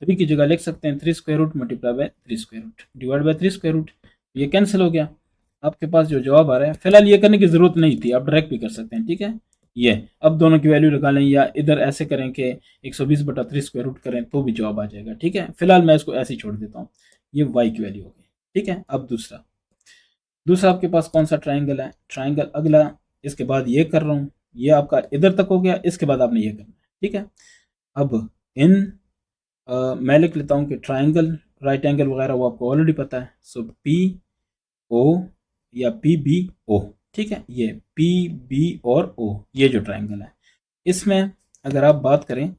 A: 3 की जगह लिख सकते हैं 3 square root multiply by 3 square root divide by 3 square root. ये कैंसिल हो गया, आपके पास जो जवाब आ रहा है, फिलहाल ये करने की ज़रूरत नहीं थी, आप डायरेक्ट भी कर सकते हैं, ठीक है। ये अब दोनों की वैल्यू लगा लें या इधर ऐसे करें कि 120 बटा 3 स्क्वायर रूट करें तो भी जवाब आ जाएगा, ठीक है। फिलहाल मैं इसको ऐसे ही छोड़ देता हूँ, ये वाई की वैल्यू हो गई, ठीक है। अब दूसरा, दूसरा आपके पास कौन सा ट्राइंगल है, ट्राइंगल अगला, इसके बाद ये कर रहा हूँ, ये आपका इधर तक हो गया, इसके बाद आपने ये करना है, ठीक है। अब इन मैं लिख लेता हूँ कि ट्राइंगल राइट एंगल वगैरह वो आपको ऑलरेडी पता है। सो पी ओ या पी बी ओ, ठीक है, ये पी बी और ओ, ये जो ट्राइंगल है इसमें अगर आप बात करें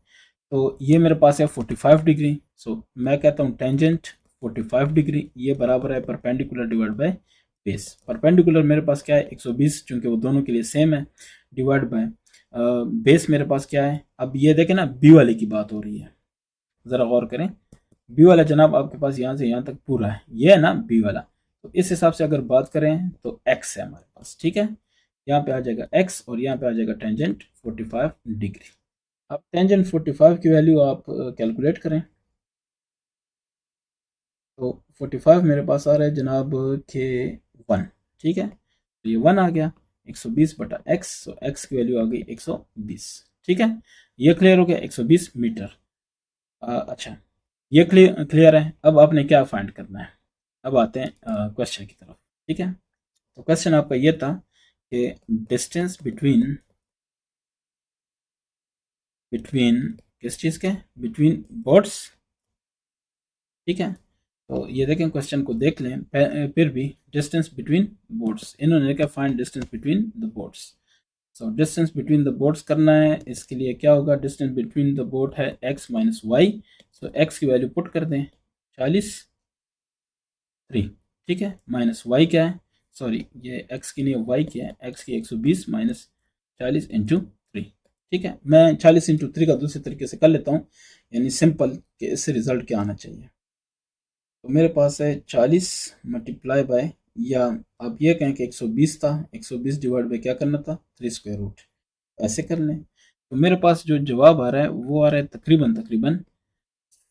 A: तो ये मेरे पास है 45 डिग्री। सो मैं कहता हूँ टेंजेंट 45 डिग्री ये बराबर है perpendicular divide by base. Perpendicular मेरे पास क्या है 120, चूंकि वो दोनों के लिए सेम है, डिवाइड बाय बेस मेरे पास क्या है। अब ये देखें ना, बी वाले की बात हो रही है, ज़रा गौर करें। बी वाला जनाब आपके पास यहाँ से यहाँ तक पूरा है, ये है ना बी वाला। तो इस हिसाब से अगर बात करें तो एक्स है हमारे पास, ठीक है। यहाँ पे आ जाएगा एक्स और यहाँ पे आ जाएगा टेंजेंट 45 डिग्री। अब टेंजेंट 45 की वैल्यू आप कैलकुलेट करें तो 45 मेरे पास आ रहा है जनाब के 1, ठीक है। तो ये 1 आ गया 120 बटा एक्स, तो एक्स की वैल्यू आ गई 120, ठीक है। ये क्लियर हो गया 120 मीटर। अच्छा, ये क्लियर है। अब आपने क्या फाइंड करना है, अब आते हैं क्वेश्चन की तरफ, ठीक है। तो क्वेश्चन आपका ये था कि डिस्टेंस बिटवीन, बिटवीन किस चीज़ के, बिटवीन बोट्स, ठीक है। तो ये देखें क्वेश्चन को देख लें फिर भी, डिस्टेंस बिटवीन बोट्स, इन्होंने क्या find distance between the boats. So distance between the boats करना है, इसके लिए क्या होगा, डिस्टेंस बिटवीन द बोट है x माइनस वाई। सो x की वैल्यू पुट कर दें 40 3, ठीक है, माइनस वाई क्या है, सॉरी ये x की नहीं वाई की है, x की 120 माइनस 40 इंटू 3, ठीक है। मैं 40 इंटू 3 का दूसरे तरीके से कर लेता हूँ, यानी सिंपल कि इससे रिजल्ट क्या आना चाहिए। तो मेरे पास है 40 मल्टीप्लाई बाय, या आप ये कहें कि 120 था, 120 डिवाइड बाय क्या करना था 3 स्क्वायर रूट, ऐसे कर लें। तो मेरे पास जो जवाब आ रहा है वो आ रहा है तकरीबन तकरीबन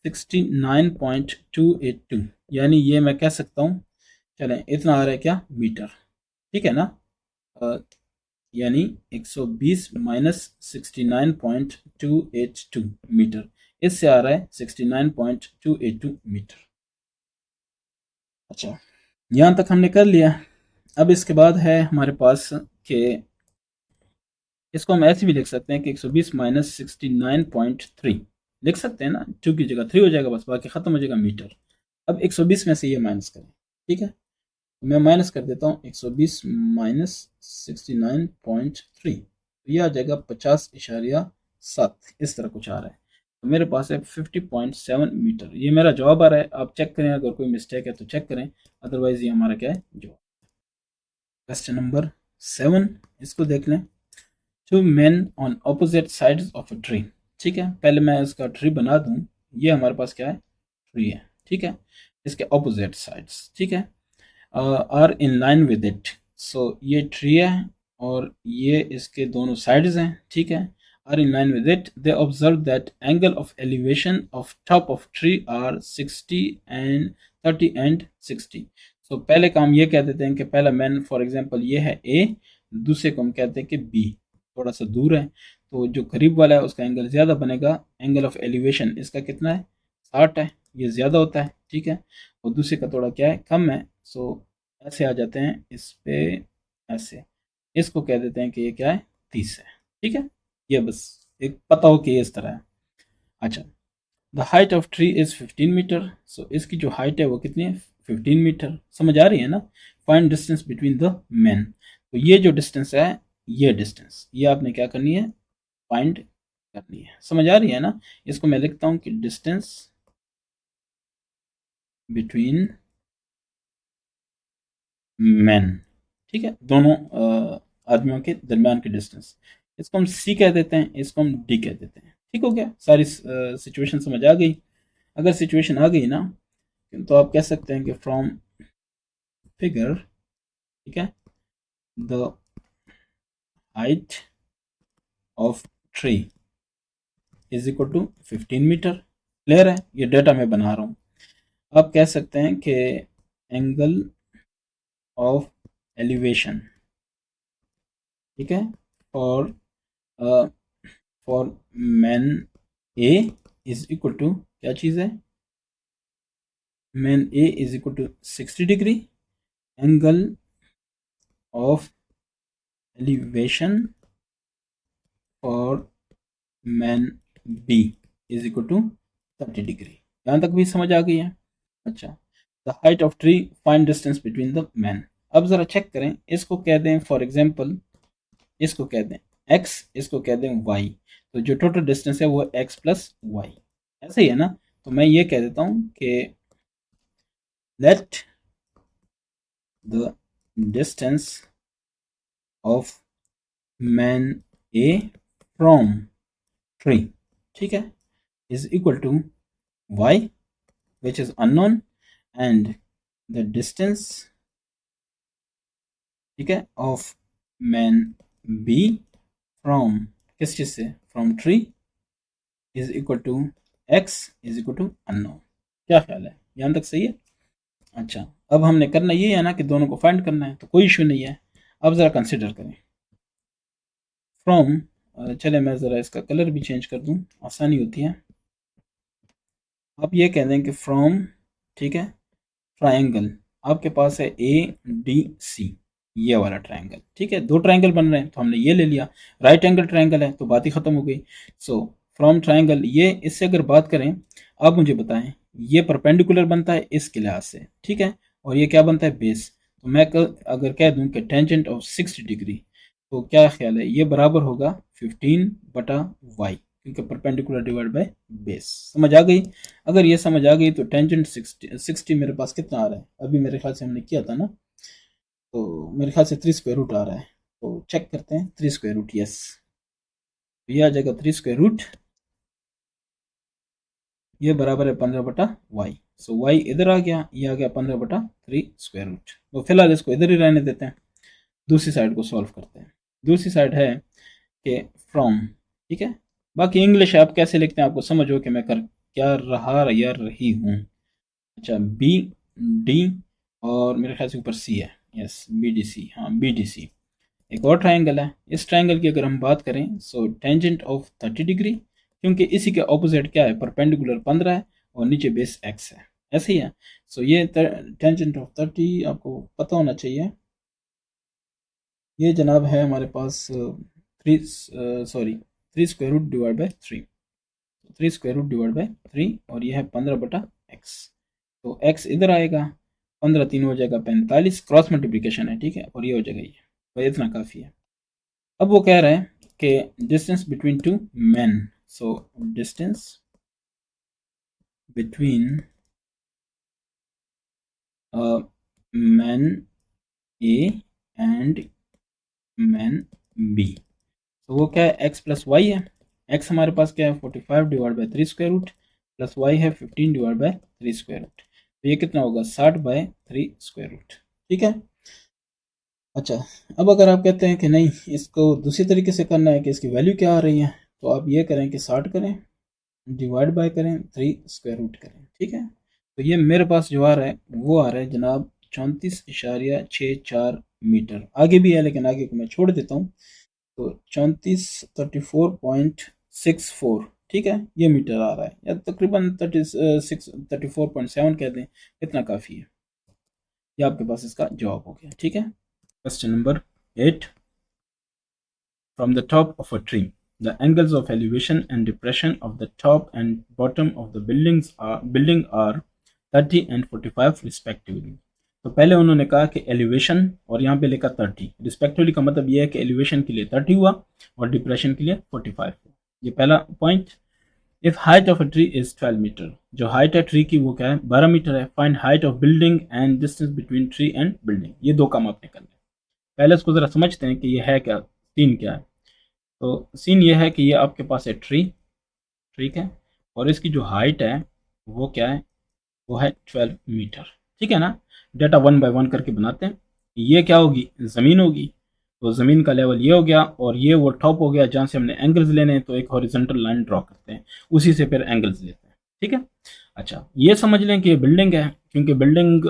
A: 69.282, यानी ये मैं कह सकता हूँ, चलें इतना आ रहा है क्या, मीटर, ठीक है ना। यानी 120 माइनस 69.282 मीटर, इससे आ रहा है 69.282 मीटर। अच्छा, यहाँ तक हमने कर लिया। अब इसके बाद है हमारे पास कि इसको हम ऐसे भी लिख सकते हैं कि 120 माइनस 69.3 लिख सकते हैं ना, 2 की जगह 3 हो जाएगा, बस बाकी ख़त्म हो जाएगा मीटर। अब 120 में से ये माइनस करें, ठीक है, मैं माइनस कर देता हूँ, 120 माइनस 69.3, तो ये आ जाएगा 50.7, इस तरह कुछ आ रहा है। तो मेरे पास है 50.7 मीटर, ये मेरा जवाब आ रहा है। आप चेक करें, अगर कोई मिस्टेक है तो चेक करें, अदरवाइज ये हमारा क्या है, जवाब। क्वेश्चन नंबर 7, इसको देख लें। Two man on opposite sides of a tree, ठीक है, पहले मैं इसका ट्री बना दूं। ये हमारे पास क्या है, ट्री है, ठीक है, इसके ऑपोजिट साइड्स, ठीक है, are in line with it. So ये ट्री है और ये इसके दोनों साइड्स हैं, ठीक है, are in line with it. They observe that angle of elevation of top of tree are 60 and 30 and 60। So पहले काम ये कह देते हैं कि पहला मैन, फॉर एग्जांपल ये है ए, दूसरे को हम कहते हैं कि बी, थोड़ा सा दूर है, तो जो करीब वाला है उसका एंगल ज़्यादा बनेगा। एंगल ऑफ एलिवेशन इसका कितना है, 60 है, ये ज़्यादा होता है, ठीक है, और दूसरे का थोड़ा क्या है, कम है। सो ऐसे आ जाते हैं इस पे, ऐसे, इसको कह देते हैं कि ये क्या है, 30 है, ठीक है, ये बस एक पता हो कि ये इस तरह है। अच्छा, the height of tree is 15 metre. So इसकी जो हाइट है वो कितनी है, 15 मीटर, समझ आ रही है ना। Find distance between the man, तो ये जो डिस्टेंस है, ये डिस्टेंस, ये आपने क्या करनी है, फाइंड करनी है, समझ आ रही है ना। इसको मैं लिखता हूँ कि डिस्टेंस बिटवीन मैन, ठीक है, दोनों आदमियों के दरमियान की डिस्टेंस, इसको हम सी कह देते हैं, इसको हम डी कह देते हैं, ठीक हो गया। सारी सिचुएशन समझ आ गई। अगर सिचुएशन आ गई ना, तो आप कह सकते हैं कि फ्रॉम फिगर, ठीक है, the height of tree is equal to 15 metre. Clear है, ये डेटा मैं बना रहा हूँ। आप कह सकते हैं कि एंगल ऑफ एलिवेशन, ठीक है, for for man A is equal to, क्या चीज़ है, man A is equal to 60 degree, angle of elevation for man B is equal to 30 degree. यहाँ तक भी समझ आ गई है। अच्छा, the height of tree, find distance between the man. अब ज़रा चेक करें, इसको कह दें फॉर एग्जांपल, इसको कह दें x, इसको कह दें y, तो जो टोटल डिस्टेंस है वो x प्लस वाई, ऐसे ही है ना। तो मैं ये कह देता हूँ कि let the distance of man A from tree, ठीक है, is equal to y which is unknown and the distance, ठीक है, ऑफ मैन बी फ्रॉम, किस चीज़ से, from tree, is equal to x is equal to unknown. क्या ख्याल है, यहाँ तक सही है। अच्छा, अब हमने करना ये है ना कि दोनों को फाइंड करना है, तो कोई इशू नहीं है। अब ज़रा कंसिडर करें फ्रॉम, चले मैं ज़रा इसका कलर भी चेंज कर दूँ, आसानी होती है। आप ये कह दें कि फ्रॉम, ठीक है, ट्रायंगल, आपके पास है ए डी सी, ये वाला ट्रायंगल, ठीक है, दो ट्रायंगल बन रहे हैं तो हमने ये ले लिया, राइट एंगल ट्रायंगल है तो बात ही खत्म हो गई। सो फ्रॉम ट्रायंगल, ये इससे अगर बात करें, आप मुझे बताएं, ये परपेंडिकुलर बनता है इसके लिहाज से, ठीक है, और ये क्या बनता है, बेस। तो मैं अगर कह दूं कि टेंजेंट ऑफ 60 डिग्री, तो क्या ख्याल है, ये बराबर होगा 15 बटा वाई, क्योंकि परपेंडिकुलर डिवाइड बाय बेस। समझ आ गई। अगर ये समझ आ गई तो टेंजेंट 60 मेरे पास कितना आ रहा है, अभी मेरे ख्याल से हमने किया था ना, तो मेरे ख्याल से 3 स्क्वायर रूट आ रहा है, तो चेक करते हैं 3 स्क्वायर रूट, यस, तो ये आ जाएगा 3 स्क्वायर रूट, ये बराबर है 15 बटा वाई। सो वाई इधर आ गया, ये आ गया 15 बटा 3 स्क्वायर रूट। तो फिलहाल इसको इधर ही रहने देते हैं, दूसरी साइड को सॉल्व करते हैं। दूसरी साइड है कि फ्रॉम, ठीक है, बाकी इंग्लिश आप कैसे लिखते हैं आपको समझ हो कि मैं कर क्या रहा या रही हूँ। अच्छा, बी डी और मेरे ख्याल से ऊपर सी है। यस, बी डी सी, हाँ बी डी सी। एक और ट्रायंगल है, इस ट्रायंगल की अगर हम बात करें सो टेंजेंट ऑफ 30 डिग्री, क्योंकि इसी के ऑपोजिट क्या है, परपेंडिकुलर 15 है और नीचे बेस एक्स है, ऐसे ही है। सो ये टेंजेंट ऑफ 30 आपको पता होना चाहिए। ये जनाब है हमारे पास थ्री, सॉरी, 3√/3, 3√/3 और ये है 15/x। तो x इधर आएगा, 15 3 हो जाएगा 45, क्रॉस मल्टीप्लिकेशन है, ठीक है, और ये हो जाएगा ये, तो इतना काफ़ी है। अब वो कह रहे हैं कि distance between two man, so distance between man A and man B, तो वो क्या है, एक्स प्लस वाई है। एक्स हमारे पास क्या है, 45/3 प्लस वाई है 15/3, तो ये कितना होगा, 60/3, ठीक है। अच्छा, अब अगर आप कहते हैं कि नहीं, इसको दूसरी तरीके से करना है कि इसकी वैल्यू क्या आ रही है, तो आप ये करें कि 60 करें, डिवाइड बाय करें, 3 करें, ठीक है। तो ये मेरे पास जो आ रहा है वो आ रहा है जनाब 34.64 मीटर। आगे भी है लेकिन आगे को मैं छोड़ देता हूँ। तो 34 34.64, ठीक है, ये मीटर आ रहा है, या तकरीबन 34.7 कह दें, इतना काफ़ी है। ये आपके पास इसका जवाब हो गया, ठीक है। Question number 8, from the top of a tree the angles of elevation and depression of the top and bottom of the building are 30 and 45 respectively। तो पहले उन्होंने कहा कि एलिवेशन और यहाँ पे लिखा 30 रिस्पेक्टिवली, का मतलब ये है कि एलिवेशन के लिए 30 हुआ और डिप्रेशन के लिए 45 हुआ। ये पहला point. If height of a tree is 12 metre, जो हाइट है ट्री की वो क्या है, 12 मीटर है। Find height of building and distance between tree and building. ये दो काम आपने करने हैं। पहले इसको जरा समझते हैं कि ये है क्या, सीन क्या है। तो सीन ये है कि ये आपके पास है ट्री, ठीक है, और इसकी जो हाइट है वो क्या है, वो है 12 मीटर, ठीक है ना। डेटा 1 बाय 1 करके बनाते हैं। ये क्या होगी, ज़मीन होगी, तो ज़मीन का लेवल ये हो गया और ये वो टॉप हो गया जहाँ से हमने एंगल्स लेने हैं, तो एक हॉरिजॉन्टल लाइन ड्रॉ करते हैं, उसी से फिर एंगल्स लेते हैं, ठीक है। अच्छा, ये समझ लें कि ये बिल्डिंग है, क्योंकि बिल्डिंग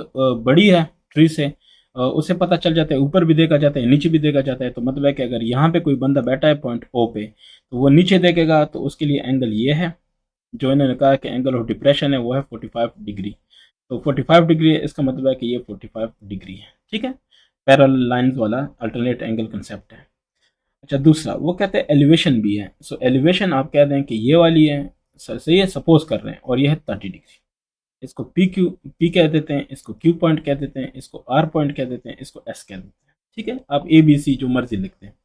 A: बड़ी है ट्री से, उसे पता चल जाता है, ऊपर भी देखा जाता है नीचे भी देखा जाता है। तो मतलब है कि अगर यहाँ पे कोई बंदा बैठा है पॉइंट ओ पे, तो वो नीचे देखेगा, तो उसके लिए एंगल ये है, जो इन्होंने कहा कि एंगल ऑफ डिप्रेशन है वो है 45 डिग्री। तो 45 डिग्री है, इसका मतलब है कि ये 45 डिग्री है, ठीक है। पैरेलल लाइंस वाला अल्टरनेट एंगल कंसेप्ट है। अच्छा, दूसरा वो कहते हैं एलिवेशन भी है। सो एलिवेशन आप कह दें कि ये वाली है, सही है, सपोज कर रहे हैं, और ये है 30 डिग्री। इसको पी कह देते हैं, इसको क्यू पॉइंट कह देते हैं, इसको आर पॉइंट कह देते हैं, इसको एस कह देते हैं, ठीक है। आप ए बी सी जो मर्जी लिखते हैं,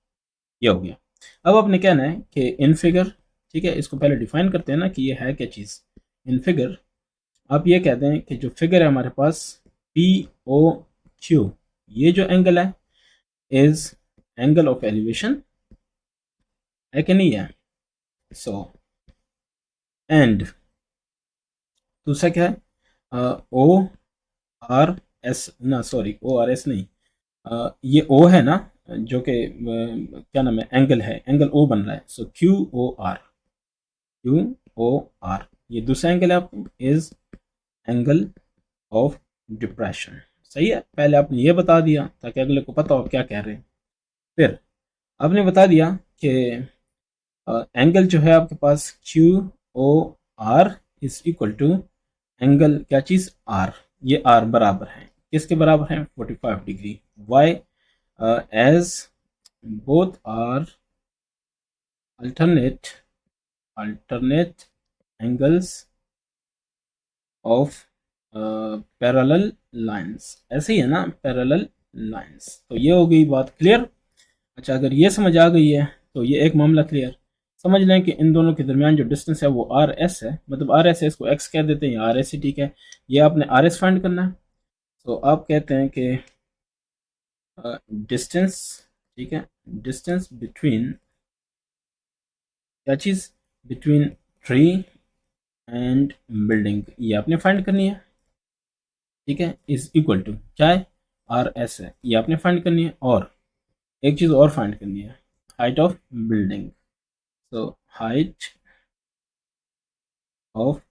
A: ये हो गया। अब आपने कहना है कि इन फिगर, ठीक है, इसको पहले डिफाइन करते हैं ना कि ये है क्या चीज़। इन फिगर आप ये कहते हैं कि जो फिगर है हमारे पास पी ओ क्यू, ये जो एंगल है इज एंगल ऑफ एलिवेशन, है कि नहीं है। सो एंड दूसरा क्या है, ओ आर एस, ना सॉरी ओ आर एस नहीं, ये ओ है ना, जो कि क्या नाम है, एंगल है, एंगल ओ बन रहा है। So Q O R, Q O R, ये दूसरा एंगल है आप, इज एंगल ऑफ डिप्रेशन। सही है, पहले आपने ये बता दिया ताकि अगले को पता हो आप क्या कह रहे हैं। फिर आपने बता दिया कि एंगल जो है आपके पास Q O R is equal to angle क्या चीज़ आर, ये आर बराबर है किसके बराबर है, 45 degree. Why, as both are alternate angles of parallel lines, ऐसे ही है ना, पैरेलल लाइंस। तो ये हो गई बात क्लियर। अच्छा, अगर ये समझ आ गई है तो ये एक मामला क्लियर। समझ लें कि इन दोनों के दरमियान जो डिस्टेंस है वो आर एस है, मतलब आर एस है, इसको एक्स कह देते हैं या आर एस ही, ठीक है। ये आपने आर एस फाइंड करना है। तो आप कहते हैं कि डिस्टेंस, ठीक है, डिस्टेंस बिटवीन क्या चीज़, बिटवीन ट्री एंड बिल्डिंग, ये आपने फाइंड करनी है, ठीक है, इज इक्वल टू क्या है, आर एस है, ये आपने फाइंड करनी है। और एक चीज़ और फाइंड करनी है, height of building. So height of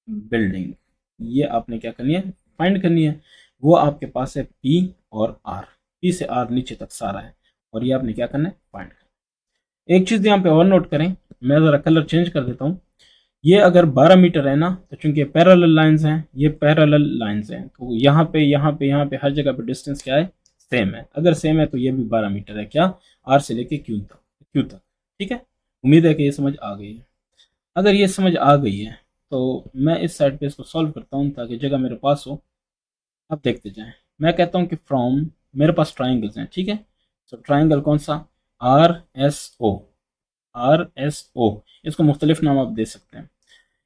A: building, ये आपने क्या करनी है, फाइंड करनी है। वो आपके पास है पी और आर, पी से आर नीचे तक सारा है, और ये आपने क्या करना है, फाइंड करना। एक चीज़ यहाँ पे और नोट करें, मैं ज़रा कलर चेंज कर देता हूँ। ये अगर 12 मीटर है ना, तो चूंकि पैरेलल लाइंस हैं, ये पैरेलल लाइंस हैं, तो यहाँ पे हर जगह पे डिस्टेंस क्या है, सेम है। अगर सेम है तो ये भी 12 मीटर है, क्या, आर से लेके क्यू तक। ठीक है, उम्मीद है कि ये समझ आ गई है। अगर ये समझ आ गई है तो मैं इस साइड पे इसको सॉल्व करता हूँ ताकि जगह मेरे पास हो। अब देखते जाएं। मैं कहता हूँ कि फ्रॉम, मेरे पास ट्राइंगल्स हैं, ठीक है। तो ट्राइंगल कौन सा, RSO, RSO, इसको मुख्तलिफ नाम आप दे सकते हैं।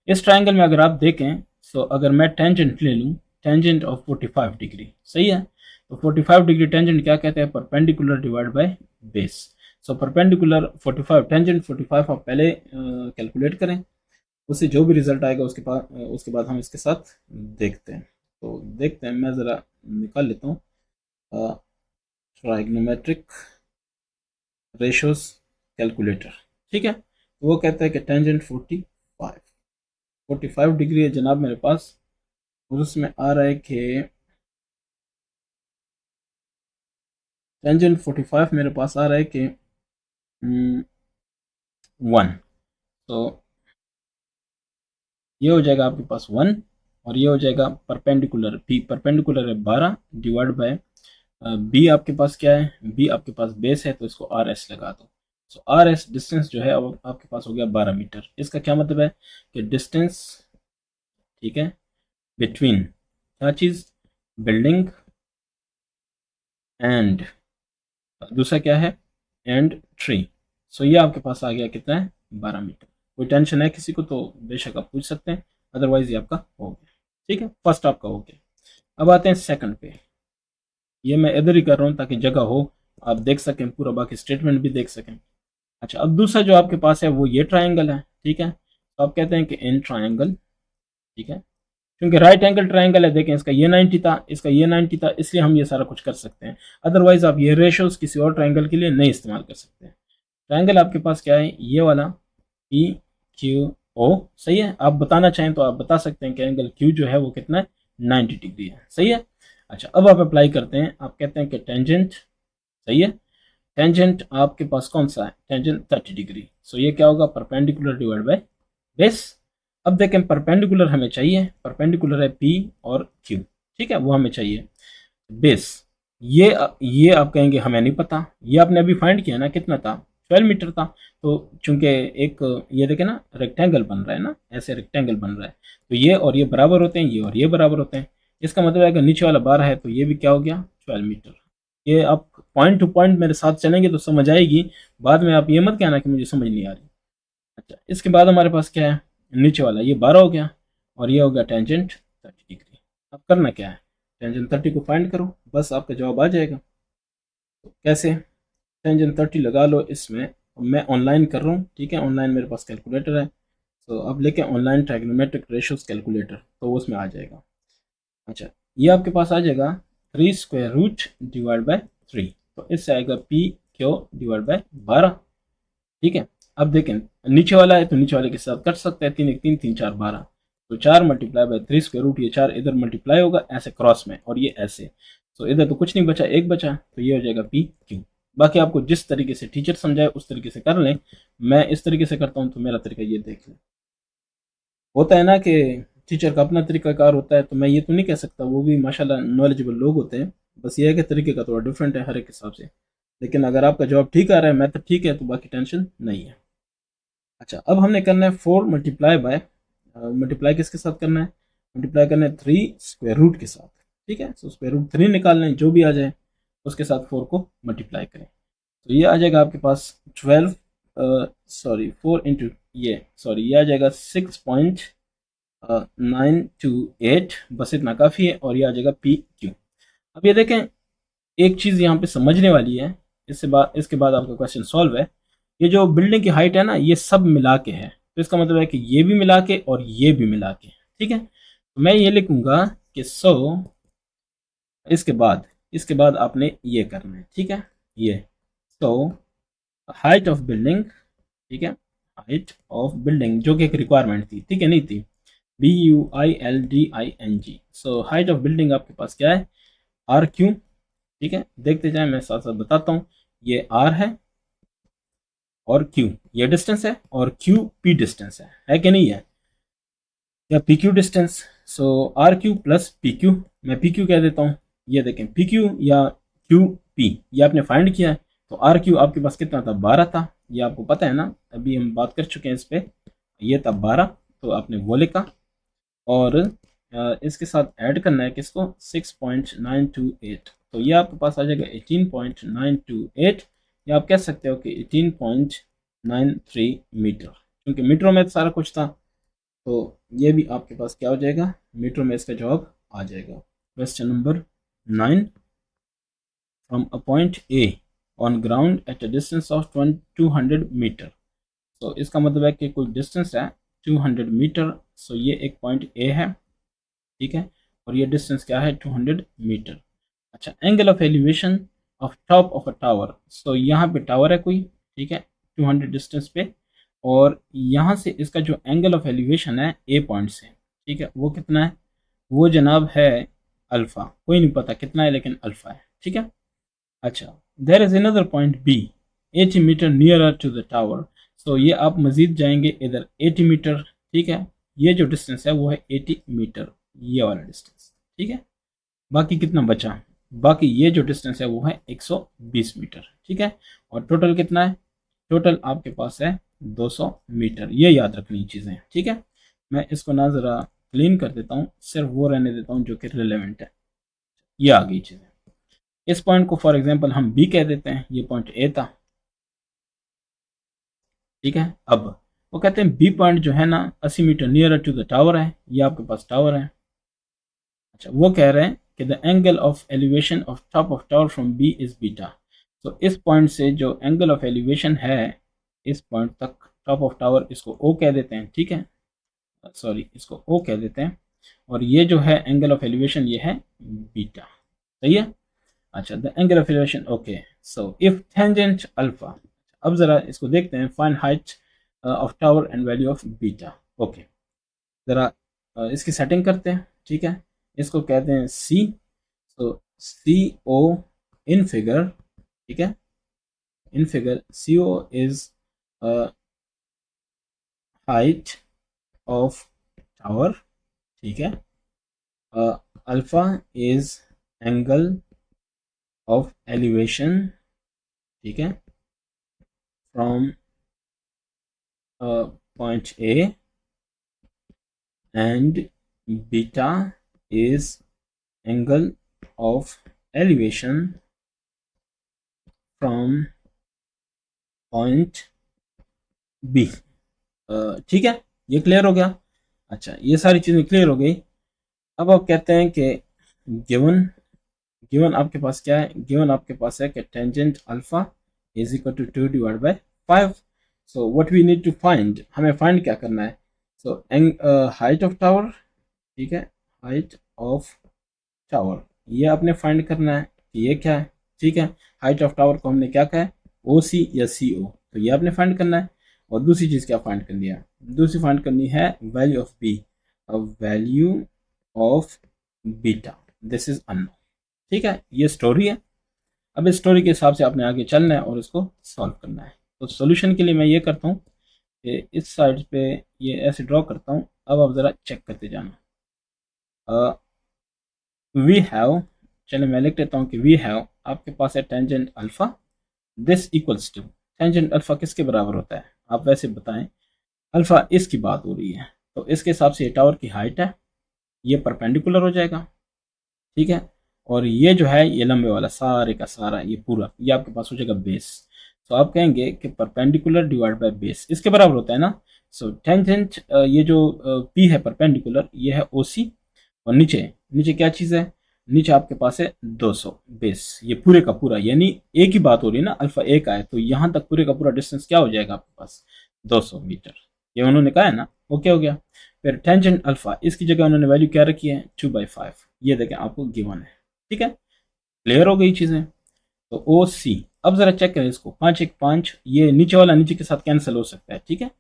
A: इस ट्राइंगल में अगर आप देखें, तो अगर मैं टेंजेंट ले लूँ, टेंजेंट ऑफ 45 डिग्री, सही है। तो 45 डिग्री टेंजेंट क्या कहते हैं, perpendicular divide by base. So perpendicular 45, tangent 45 आप पहले कैलकुलेट करें, उससे जो भी रिजल्ट आएगा उसके बाद हम इसके साथ देखते हैं। तो देखते हैं, मैं ज़रा निकाल लेता हूँ ट्राइग्नोमेट्रिक रेशोस कैलकुलेटर, ठीक है। तो वो कहता है कि टेंजेंट 45 डिग्री है जनाब मेरे पास, और उसमें आ रहा है कि टेंजेंट 45 मेरे पास आ रहा है कि 1। तो ये हो जाएगा आपके पास 1, और ये हो जाएगा परपेंडिकुलर, बी परपेंडिकुलर है 12 डिवाइड बाय बी, आपके पास क्या है, बी आपके पास बेस है, तो इसको RS लगा दो। सो RS डिस्टेंस जो है अब आपके पास हो गया 12 मीटर। इसका क्या मतलब है कि डिस्टेंस, ठीक है, बिटवीन क्या चीज़, बिल्डिंग एंड, दूसरा क्या है, एंड ट्री। सो ये आपके पास आ गया कितना है, 12 मीटर। कोई टेंशन है किसी को तो बेशक आप पूछ सकते हैं, अदरवाइज ये आपका हो गया। ठीक है, फर्स्ट आपका हो गया। अब आते हैं सेकंड पे। ये मैं इधर ही कर रहा हूँ ताकि जगह हो, आप देख सकें पूरा, बाकी स्टेटमेंट भी देख सकें। अच्छा, अब दूसरा जो आपके पास है वो ये ट्राइंगल है, ठीक है। तो आप कहते हैं कि इन ट्राइंगल, ठीक है, क्योंकि राइट एंगल ट्राइंगल है, देखें इसका ये 90 था, इसका ये 90 था, इसलिए हम ये सारा कुछ कर सकते हैं। अदरवाइज आप ये रेशोज किसी और ट्राइंगल के लिए नहीं इस्तेमाल कर सकते। ट्राइंगल आपके पास क्या है, ये वाला PQO, सही है। आप बताना चाहें तो आप बता सकते हैं कि एंगल Q जो है वो कितना है, 90 डिग्री है, सही है। अच्छा, अब आप अप्लाई करते हैं, आप कहते हैं कि टेंजेंट, सही है, टेंजेंट आपके पास कौन सा है, टेंजेंट 30 डिग्री। सो ये क्या होगा, परपेंडिकुलर डिवाइड बाय बेस। अब देखें परपेंडिकुलर हमें चाहिए, परपेंडिकुलर है P और Q, ठीक है, वो हमें चाहिए। बेस, ये आप कहेंगे हमें नहीं पता, ये आपने अभी फाइंड किया ना, कितना था, 12 मीटर था। तो चूंकि एक, ये देखें ना, रेक्टेंगल बन रहा है ना, ऐसे रेक्टेंगल बन रहा है, तो ये और ये बराबर होते हैं, ये और ये बराबर होते हैं। इसका मतलब है कि नीचे वाला 12 है, तो ये भी क्या हो गया, 12 मीटर। ये आप पॉइंट टू पॉइंट मेरे साथ चलेंगे तो समझ आएगी, बाद में आप ये मत कहना कि मुझे समझ नहीं आ रही। अच्छा, इसके बाद हमारे पास क्या है, नीचे वाला ये 12 हो गया, और ये हो गया टेंजेंट 30 डिग्री। अब करना क्या है, टेंजेंट 30 को फाइंड करो, बस आपका जवाब आ जाएगा। तो कैसे, टेंजेंट 30 लगा लो इसमें। मैं ऑनलाइन कर रहा हूँ, ठीक है, ऑनलाइन मेरे पास कैलकुलेटर है, तो अब लेके ऑनलाइन ट्राइग्नोमेट्रिक रेशियोज कैलकुलेटर, तो उसमें आ जाएगा। अच्छा, ये आपके पास आ जाएगा 3 स्क्वायर रूट डिवाइड बाय 3, तो इससे आएगा PQ डिवाइड बाय 12, ठीक है। अब देखें, नीचे वाला है तो नीचे वाले के साथ कट सकते हैं, 3 1 3 3 4 12, तो 4 मल्टीप्लाई बाय 3 स्क्वायर रूट, ये 4 इधर मल्टीप्लाई होगा ऐसे क्रॉस में, और ये ऐसे, तो इधर तो कुछ नहीं बचा, एक बचा, तो ये हो जाएगा PQ। बाकी आपको जिस तरीके से टीचर समझाए उस तरीके से कर लें, मैं इस तरीके से करता हूँ, तो मेरा तरीका ये देख लें। होता है ना कि टीचर का अपना तरीकाकार होता है, तो मैं ये तो नहीं कह सकता, वो भी माशाल्लाह नॉलेजेबल लोग होते हैं, बस ये है कि तरीके का थोड़ा डिफरेंट है हर एक हिसाब से। लेकिन अगर आपका जवाब ठीक आ रहा है, मैथड ठीक है, तो बाकी टेंशन नहीं है। अच्छा, अब हमने करना है 4 मल्टीप्लाई बाय, मल्टीप्लाई किसके साथ करना है, मल्टीप्लाई करना है 3 स्क्वायर रूट के साथ, ठीक है। सो स्क्वायर रूट 3 निकालना है, जो भी आ जाए उसके साथ 4 को मल्टीप्लाई करें, तो ये आ जाएगा आपके पास 12, सॉरी 4 इंटू, ये आ जाएगा 6.928, बस इतना काफ़ी है, और ये आ जाएगा PQ। अब ये देखें, एक चीज़ यहाँ पे समझने वाली है, इसके बाद आपका क्वेश्चन सॉल्व है। ये जो बिल्डिंग की हाइट है ना, ये सब मिला के है, तो इसका मतलब है कि ये भी मिला के और ये भी मिला के, ठीक है। तो मैं ये लिखूंगा कि इसके बाद आपने ये करना है, ठीक है, ये, सो हाइट ऑफ बिल्डिंग, ठीक है, हाइट ऑफ बिल्डिंग जो कि एक रिक्वायरमेंट थी, ठीक है, नहीं थी, BUILDING। So height of building आपके पास क्या है, RQ। ठीक है, देखते जाए, मैं साथ साथ बताता हूँ। ये R है और Q ये डिस्टेंस है, और QP डिस्टेंस है कि नहीं है, या PQ डिस्टेंस। सो RQ प्लस PQ, मैं PQ कह देता हूँ। ये देखें PQ या QP ये आपने फाइंड किया है। तो RQ आपके पास कितना था, 12 था, ये आपको पता है ना, अभी हम बात कर चुके हैं इस पे। ये था 12, तो आपने वो लिखा, और इसके साथ ऐड करना है किसको, 6.928, तो ये आपके पास आ जाएगा 18.928, या आप कह सकते हो कि 18.93 मीटर, क्योंकि मीटरों में तो सारा कुछ था, तो ये भी आपके पास क्या हो जाएगा, मीटर में इसका जवाब आ जाएगा। Question number 9, from a point A on ground at a distance of 200 metre. तो इसका मतलब है कि कोई डिस्टेंस है 200 मीटर। सो ये एक पॉइंट ए है, ठीक है, और ये डिस्टेंस क्या है, 200 मीटर। अच्छा, angle of elevation of top of a tower. So यहाँ पे टावर है कोई, ठीक है, 200 डिस्टेंस पे, और यहाँ से इसका जो एंगल ऑफ एलिवेशन है ए पॉइंट से, ठीक है, वो कितना है, वो जनाब है अल्फ़ा, कोई नहीं पता कितना है, लेकिन अल्फ़ा है, ठीक है। अच्छा, there is another point B 80 metre nearer to the tower. So ये आप मज़ीद जाएंगे इधर 80 मीटर, ठीक है, ये जो डिस्टेंस है वो है 80 मीटर, ये वाला डिस्टेंस, ठीक है। बाकी कितना बचा, बाकी ये जो डिस्टेंस है वो है 120 मीटर, ठीक है, और टोटल कितना है, टोटल आपके पास है 200 मीटर। ये याद रखनी चीज़ें, ठीक है। मैं इसको ना ज़रा क्लीन कर देता हूँ, सिर्फ वो रहने देता हूँ जो कि रिलेवेंट है। ये आ गई चीज़ें। इस पॉइंट को फॉर एग्जांपल हम बी कह देते हैं, ये पॉइंट ए था, ठीक है। अब वो कहते हैं बी पॉइंट जो है ना 80 metre nearer to the tower है, ये आपके पास टावर है। अच्छा, वो कह रहे हैं कि the angle of elevation of top of tower from B is beta. तो इस पॉइंट से जो एंगल ऑफ एलिवेशन है इस पॉइंट तक, टॉप ऑफ टावर, इसको ओ कह देते हैं, ठीक है, सॉरी इसको ओ कह देते हैं, और ये जो है एंगल ऑफ एलिवेशन ये है बीटा, सही है। अच्छा, the angle of elevation, okay, so if tangent alpha, अब जरा इसको देखते हैं, find height of tower and value of beta. Okay, जरा इसकी सेटिंग करते हैं, ठीक है, इसको कहते हैं सी, तो सी ओ इन फिगर, ठीक है, in figure C O is height of tower, ठीक है, alpha is angle of elevation, ठीक है, from point A, and beta is angle of elevation from point B। ठीक है, ये क्लियर हो गया। अच्छा, ये सारी चीज़ें क्लियर हो गई। अब आप कहते हैं कि गिवन गिवन आपके पास क्या है, गिवन आपके पास है कि tangent alpha is equal to 2 divide by 5। So what we need to find, हमें फाइंड क्या करना है, सो हाइट ऑफ टावर, ठीक है, हाइट ऑफ टावर, ये आपने फाइंड करना है कि ये क्या है, ठीक है। हाइट ऑफ टावर को हमने क्या कहा है, ओ सी या सी ओ, तो ये आपने फाइंड करना है। और दूसरी चीज़ क्या फाइंड करनी है, दूसरी फाइंड करनी है value of B, value of beta, this is unknown, ठीक है। ये स्टोरी है। अब इस स्टोरी के हिसाब से आपने आगे चलना है और इसको सॉल्व करना है। तो सोल्यूशन के लिए मैं ये करता हूँ कि इस साइड पे ये ऐसे ड्रॉ करता हूँ। अब आप ज़रा चेक करते जाना। वी हैव, चलिए मैं लिख देता हूँ कि वी हैव, आपके पास है tangent alpha, this equals to, tangent alpha किसके बराबर होता है, आप वैसे बताएं, अल्फा इसकी बात हो रही है, तो इसके हिसाब से ये टावर की हाइट है, ये परपेंडिकुलर हो जाएगा, ठीक है, और ये जो है ये लंबे वाला सारे का सारा ये पूरा ये आपके पास हो जाएगा बेस। तो आप कहेंगे कि परपेंडिकुलर डिवाइड बाय बेस इसके बराबर होता है ना। सो टेंजेंट ये जो पी है परपेंडिकुलर, ये है ओ सी, और नीचे नीचे क्या चीज़ है, नीचे आपके पास है 200 बेस, ये पूरे का पूरा, यानी एक ही बात हो रही है ना, अल्फा ए का है, तो यहाँ तक पूरे का पूरा डिस्टेंस क्या हो जाएगा आपके पास, 200 मीटर, ये उन्होंने कहा है ना, ओके हो गया। फिर टेंजेंट अल्फा, इसकी जगह उन्होंने वैल्यू क्या रखी है, 2/5, ये देखें आपको गिवन है, ठीक है, क्लियर हो गई चीज़ें। तो ओ सी, अब जरा चेक करें इसको, 5 1 5, ये नीचे वाला नीचे के साथ कैंसिल हो सकता है, ठीक है।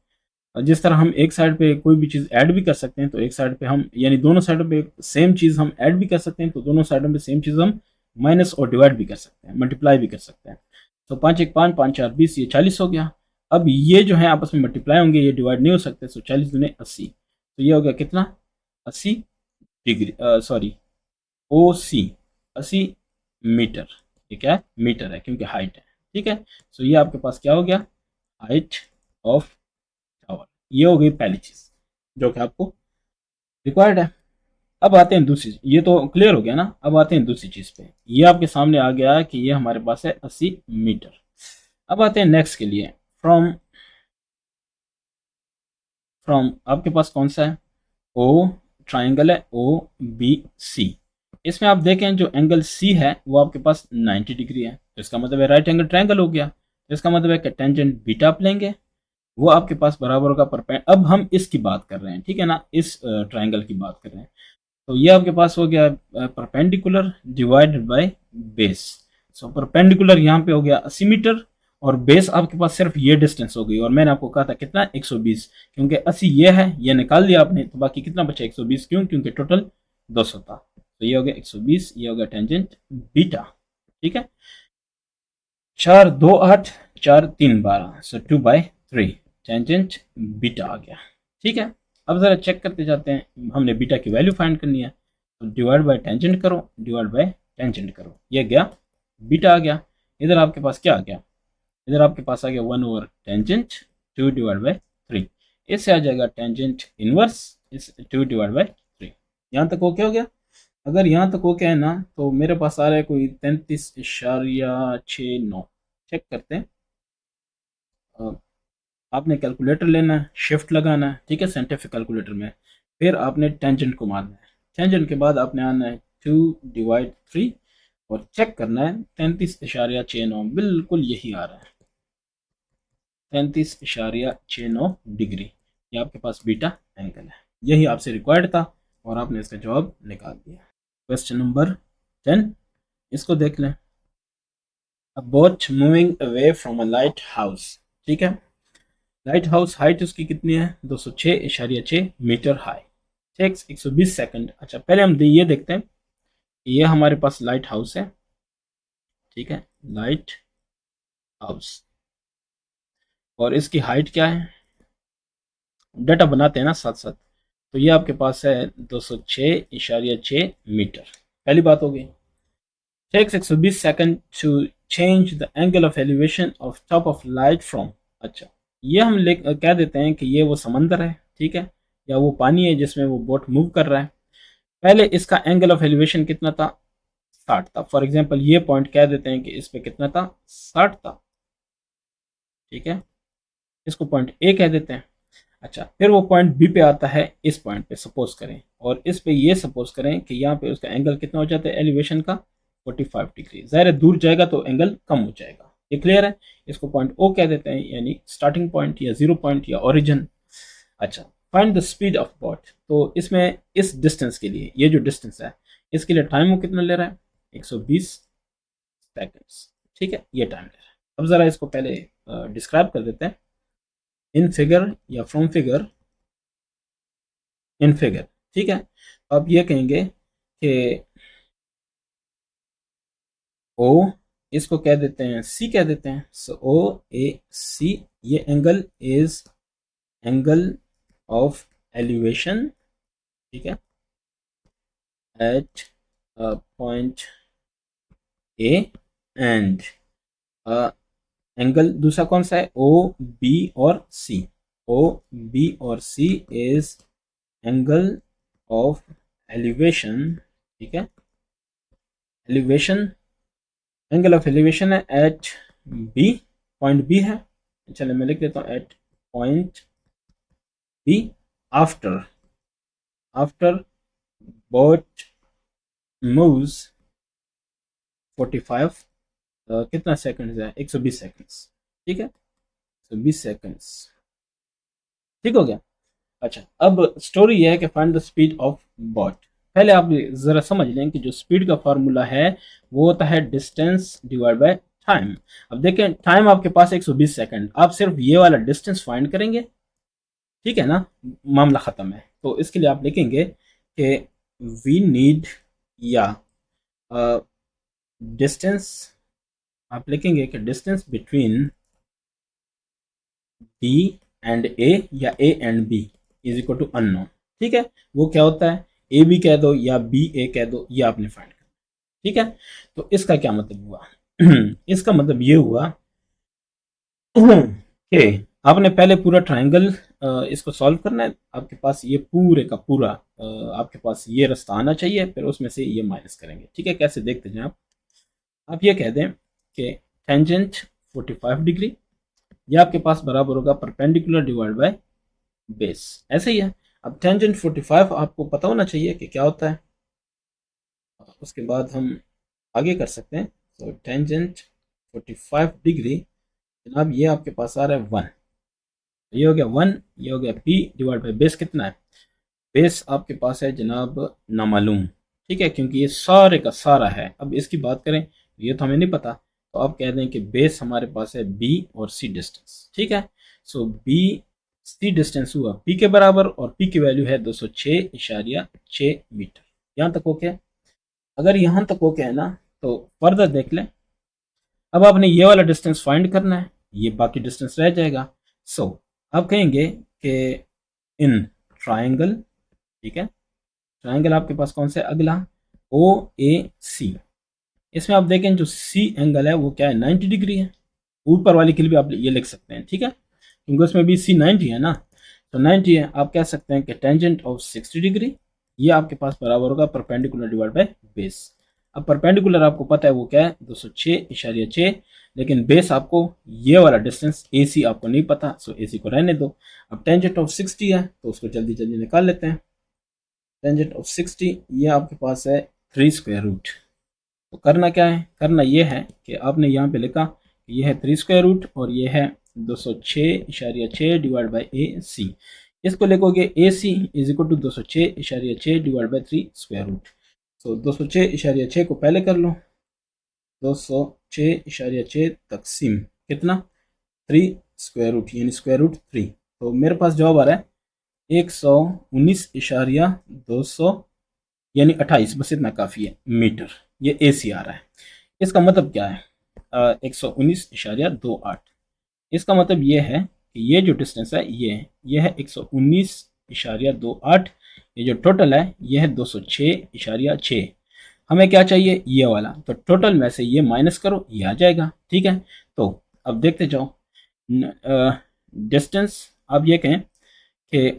A: जिस तरह हम एक साइड पे कोई भी चीज़ ऐड भी कर सकते हैं, तो एक साइड पे हम यानी दोनों साइडों पे सेम चीज़ हम ऐड भी कर सकते हैं, तो दोनों साइडों पे सेम चीज़ हम माइनस और डिवाइड भी कर सकते हैं, मल्टीप्लाई भी कर सकते हैं। तो 5 1 5 5 4 20, ये 40 हो गया। अब ये जो है आपस में मल्टीप्लाई होंगे, ये डिवाइड नहीं हो सकते, तो 40 दूने 80, तो ये हो गया कितना 80 डिग्री, सॉरी ओ सी 80 मीटर। ये क्या है, मीटर है क्योंकि हाइट है, ठीक है। सो ये आपके पास क्या हो गया, हाइट ऑफ टावर। ये हो गई पहली चीज जो कि आपको रिक्वायर्ड है। अब आते हैं दूसरी, ये तो क्लियर हो गया ना। अब आते हैं दूसरी चीज पे, ये आपके सामने आ गया कि ये हमारे पास है 80 मीटर। अब आते हैं नेक्स्ट के लिए, फ्रॉम फ्रॉम आपके पास कौन सा है, ओ ट्राइंगल है ओ बी सी। इसमें आप देखें जो एंगल सी है वो आपके पास 90 डिग्री है, तो इसका मतलब है राइट एंगल ट्राइंगल हो गया। तो इसका मतलब है कि टेंजेंट बीटा आप लेंगे, वो आपके पास बराबर होगा परपेंड। अब हम इसकी बात कर रहे हैं, ठीक है ना, इस ट्राइंगल की बात कर रहे हैं। तो ये आपके पास हो गया perpendicular divided by base. So perpendicular यहाँ पे हो गया 80 मीटर, और बेस आपके पास सिर्फ ये डिस्टेंस हो गई, और मैंने आपको कहा था कितना 120, क्योंकि 80 ये है, ये निकाल दिया आपने, तो बाकी कितना बचा 120, क्यों, क्योंकि टोटल 200 था। तो ये हो गया 120, ये हो गया टेंजेंट बीटा, ठीक है। 4 2 8 4 3 12, सो 2/3 टेंजेंट बीटा आ गया, ठीक है। अब जरा चेक करते जाते हैं, हमने बीटा की वैल्यू फाइंड करनी है, तो डिवाइड बाय टेंजेंट करो, डिवाइड बाय टेंजेंट करो, ये गया बीटा आ गया। इधर आपके पास क्या आ गया, इधर आपके पास आ गया 1/टेंजेंट 2/3। इससे आ जाएगा टेंजेंट इनवर्स इस 2/3। यहाँ तक ओके हो गया। अगर यहाँ तक ओके है ना, तो मेरे पास आ रहा है कोई 33.69। चेक करते हैं। आपने कैलकुलेटर लेना है, शिफ्ट लगाना है, ठीक है, साइंटिफिक कैलकुलेटर में। फिर आपने टेंजेंट को मारना है, टेंजेंट के बाद आपने आना है 2/3 और चेक करना है 33.69, बिल्कुल यही आ रहा है 33.69 डिग्री। ये आपके पास बीटा एंगल है, यही आपसे रिक्वायर्ड था और आपने इसका जवाब निकाल दिया। क्वेश्चन नंबर 10, इसको देख लें। अ boat moving away from a light house, ठीक है। लाइट हाउस हाइट उसकी कितनी है, 206.6 मीटर हाई, टेक्स 120 सेकंड। अच्छा पहले हम ये देखते हैं, ये हमारे पास लाइट हाउस है, ठीक है, लाइट हाउस, और इसकी हाइट क्या है, डाटा बनाते हैं ना साथ साथ। तो ये आपके पास है 206.6 मीटर, पहली बात हो गई। Takes 120 second to change the angle of elevation of top of light from. अच्छा ये हम कह देते हैं कि ये वो समंदर है, ठीक है, या वो पानी है जिसमें वो बोट मूव कर रहा है। पहले इसका एंगल ऑफ एलिवेशन कितना था, 60 था। फॉर एग्जांपल ये पॉइंट कह देते हैं कि इस पे कितना था, 60 था, ठीक है, इसको पॉइंट ए कह देते हैं। अच्छा फिर वो पॉइंट बी पे आता है, इस पॉइंट पे सपोज करें, और इस पे ये सपोज करें कि यहाँ पे उसका एंगल कितना हो जाता है एलिवेशन का, 45 डिग्री। ज़ाहिर है दूर जाएगा तो एंगल कम हो जाएगा, ये क्लियर है। इसको पॉइंट ओ कह देते हैं, यानी स्टार्टिंग पॉइंट या जीरो पॉइंट या ओरिजिन। अच्छा find the speed of boat, तो इसमें इस डिस्टेंस के लिए, ये जो डिस्टेंस है इसके लिए टाइम वो कितना ले रहा है, 120 सेकेंड्स, ठीक है, ये टाइम ले रहा है। अब ज़रा इसको पहले डिस्क्राइब कर देते हैं इन फिगर या फ्रॉम फिगर, इन फिगर, ठीक है। तो आप ये कहेंगे कि ओ, इसको कह देते हैं सी कह देते हैं, सो ओ ए सी, ये angle is angle of elevation, ठीक है, at point A, and angle दूसरा कौन सा है, ओ बी और सी, ओ बी और C is angle of elevation, ठीक है, एलिवेशन, एंगल ऑफ एलिवेशन है एट बी, पॉइंट बी है, चलिए मैं लिख देता हूँ at point B, after after boat moves 45 कितना सेकंड्स है, 120 सेकंड्स, ठीक है, 120 सेकंड्स, ठीक हो गया। अच्छा अब स्टोरी यह है कि find the speed of boat. पहले आप जरा समझ लें कि जो स्पीड का फार्मूला है वो होता है डिस्टेंस डिवाइड बाय टाइम। अब देखें टाइम आपके पास 120 सेकंड, आप सिर्फ ये वाला डिस्टेंस फाइंड करेंगे, ठीक है ना, मामला ख़त्म है। तो इसके लिए आप लिखेंगे कि वी नीड, या डिस्टेंस, आप लिखेंगे कि distance between B and A या A and B is equal to unknown. ठीक है, वो क्या होता है, ए बी कह दो या बी ए कह दो, ये आपने फाइंड करना। ठीक है, तो इसका क्या मतलब हुआ इसका मतलब ये हुआ कि आपने पहले पूरा ट्रायंगल इसको सॉल्व करना है। आपके पास ये पूरे का पूरा आपके पास ये रास्ता आना चाहिए, फिर उसमें से ये माइनस करेंगे। ठीक है, कैसे देखते हैं आप ये कह दें कि टेंजेंट 45 डिग्री, ये आपके पास बराबर होगा परपेंडिकुलर डिवाइड बाय बेस। ऐसे ही है। अब टेंजेंट 45 आपको पता होना चाहिए कि क्या होता है, उसके बाद हम आगे कर सकते हैं। तो टेंजेंट 45 डिग्री जनाब, ये आपके पास आ रहा है 1, ये हो गया 1, ये हो गया पी डिवाइड बाय बेस कितना है, बेस आपके पास है जनाब नामालूम। ठीक है, क्योंकि ये सारे का सारा है। अब इसकी बात करें, ये तो हमें नहीं पता, तो आप कह दें कि बेस हमारे पास है बी और सी डिस्टेंस। ठीक है, सो बी सी डिस्टेंस हुआ पी के बराबर, और पी की वैल्यू है 206.6 मीटर। यहाँ तक ओके है? अगर यहाँ तक ओके है ना, तो फर्दर देख लें। अब आपने ये वाला डिस्टेंस फाइंड करना है, ये बाकी डिस्टेंस रह जाएगा। सो आप कहेंगे कि इन ट्राइंगल, ठीक है, ट्राइंगल आपके पास कौन सा है अगला, ओ ए सी। इसमें आप देखें जो सी एंगल है वो क्या है, 90 डिग्री है। ऊपर वाले के लिए भी आप ये लिख सकते हैं। ठीक है, क्योंकि उसमें भी सी 90 है ना, तो 90 है। आप कह सकते हैं कि टेंजेंट ऑफ 60 डिग्री, ये आपके पास बराबर होगा परपेंडिकुलर डिवाइड बाय बेस। अब परपेंडिकुलर आपको पता है वो क्या है, 206.6, लेकिन बेस आपको ये वाला डिस्टेंस ए सी आपको नहीं पता, सो ए सी को रहने दो। अब टेंजेंट ऑफ 60 है, तो उसको जल्दी जल्दी निकाल लेते हैं। टेंजेंट ऑफ 60 ये आपके पास है 3 स्क्वायर रूट। तो करना क्या है, करना ये है कि आपने यहाँ पे लिखा ये है 3 स्क्वायर रूट और ये है 206.6 डिवाइड बाई ए सी। इसको लिखोगे A C is equal to 206.6 divide by 3 square root. तो 206.6 को पहले कर लो, 206.6 तकसीम कितना 3 स्क्वायर रूट, यानी स्क्वायर रूट 3। तो मेरे पास जवाब आ रहा है 119.200 यानी 28, बस इतना काफ़ी है मीटर। ये ए सी आ रहा है। इसका मतलब क्या है, 119.28। इसका मतलब ये है कि ये जो डिस्टेंस है ये है 119.28। ये जो टोटल है ये है 206.6। हमें क्या चाहिए, ये वाला। तो टोटल में से ये माइनस करो, ये आ जाएगा। ठीक है, तो अब देखते जाओ। डिस्टेंस आप ये कहें कि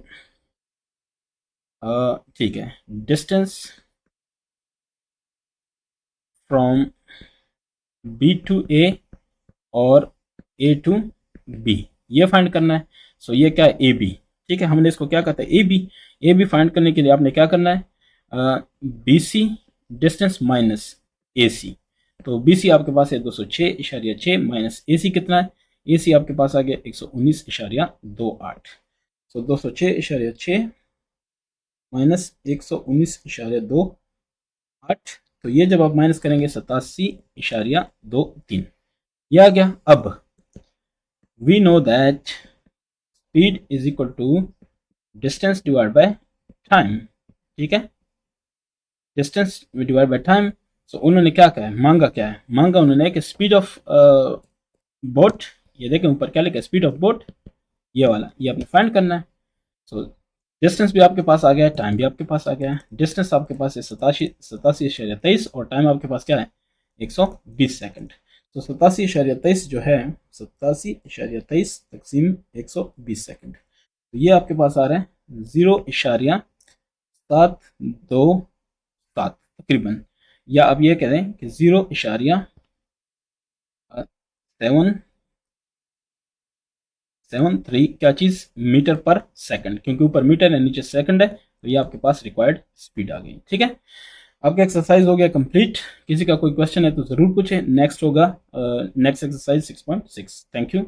A: ठीक है, डिस्टेंस फ्रॉम बी टू ए और ए टू बी, ये फाइंड करना है। सो ये क्या है, ए बी। ठीक है, हमने इसको क्या कहता है, A B. A B find करने के लिए आपने क्या करना है, B C distance minus A C. तो बी सी आपके पास है 206.6 माइनस ए सी कितना है, ए सी आपके पास आ गया 119.28। सो 206.6 माइनस 119.28, तो ये जब आप माइनस करेंगे 87.23, ये आ गया। अब we know that speed is equal to distance divide by time. ठीक है, distance divide by time. So उन्होंने क्या कहा है, मांगा क्या है, मांगा उन्होंने कि स्पीड ऑफ बोट, ये देखें ऊपर क्या लिखा है, स्पीड ऑफ बोट, ये वाला, ये आपने फाइंड करना है। सो डिस्टेंस भी आपके पास आ गया है, टाइम भी आपके पास आ गया है। डिस्टेंस आपके पास है 87.23 और टाइम आपके पास क्या है 120 सेकंड। तो 87.23 जो है 87.23 तकसीम 120 सेकंड, तो ये आपके पास आ रहा है 0.727 तकरीबन, या आप ये कह दें कि 0.773 क्या चीज़, मीटर पर सेकंड, क्योंकि ऊपर मीटर है नीचे सेकंड है, तो ये आपके पास रिक्वायर्ड स्पीड आ गई। ठीक है, आपका एक्सरसाइज हो गया कंप्लीट। किसी का कोई क्वेश्चन है तो ज़रूर पूछें। नेक्स्ट होगा नेक्स्ट एक्सरसाइज 6.6। Thank you.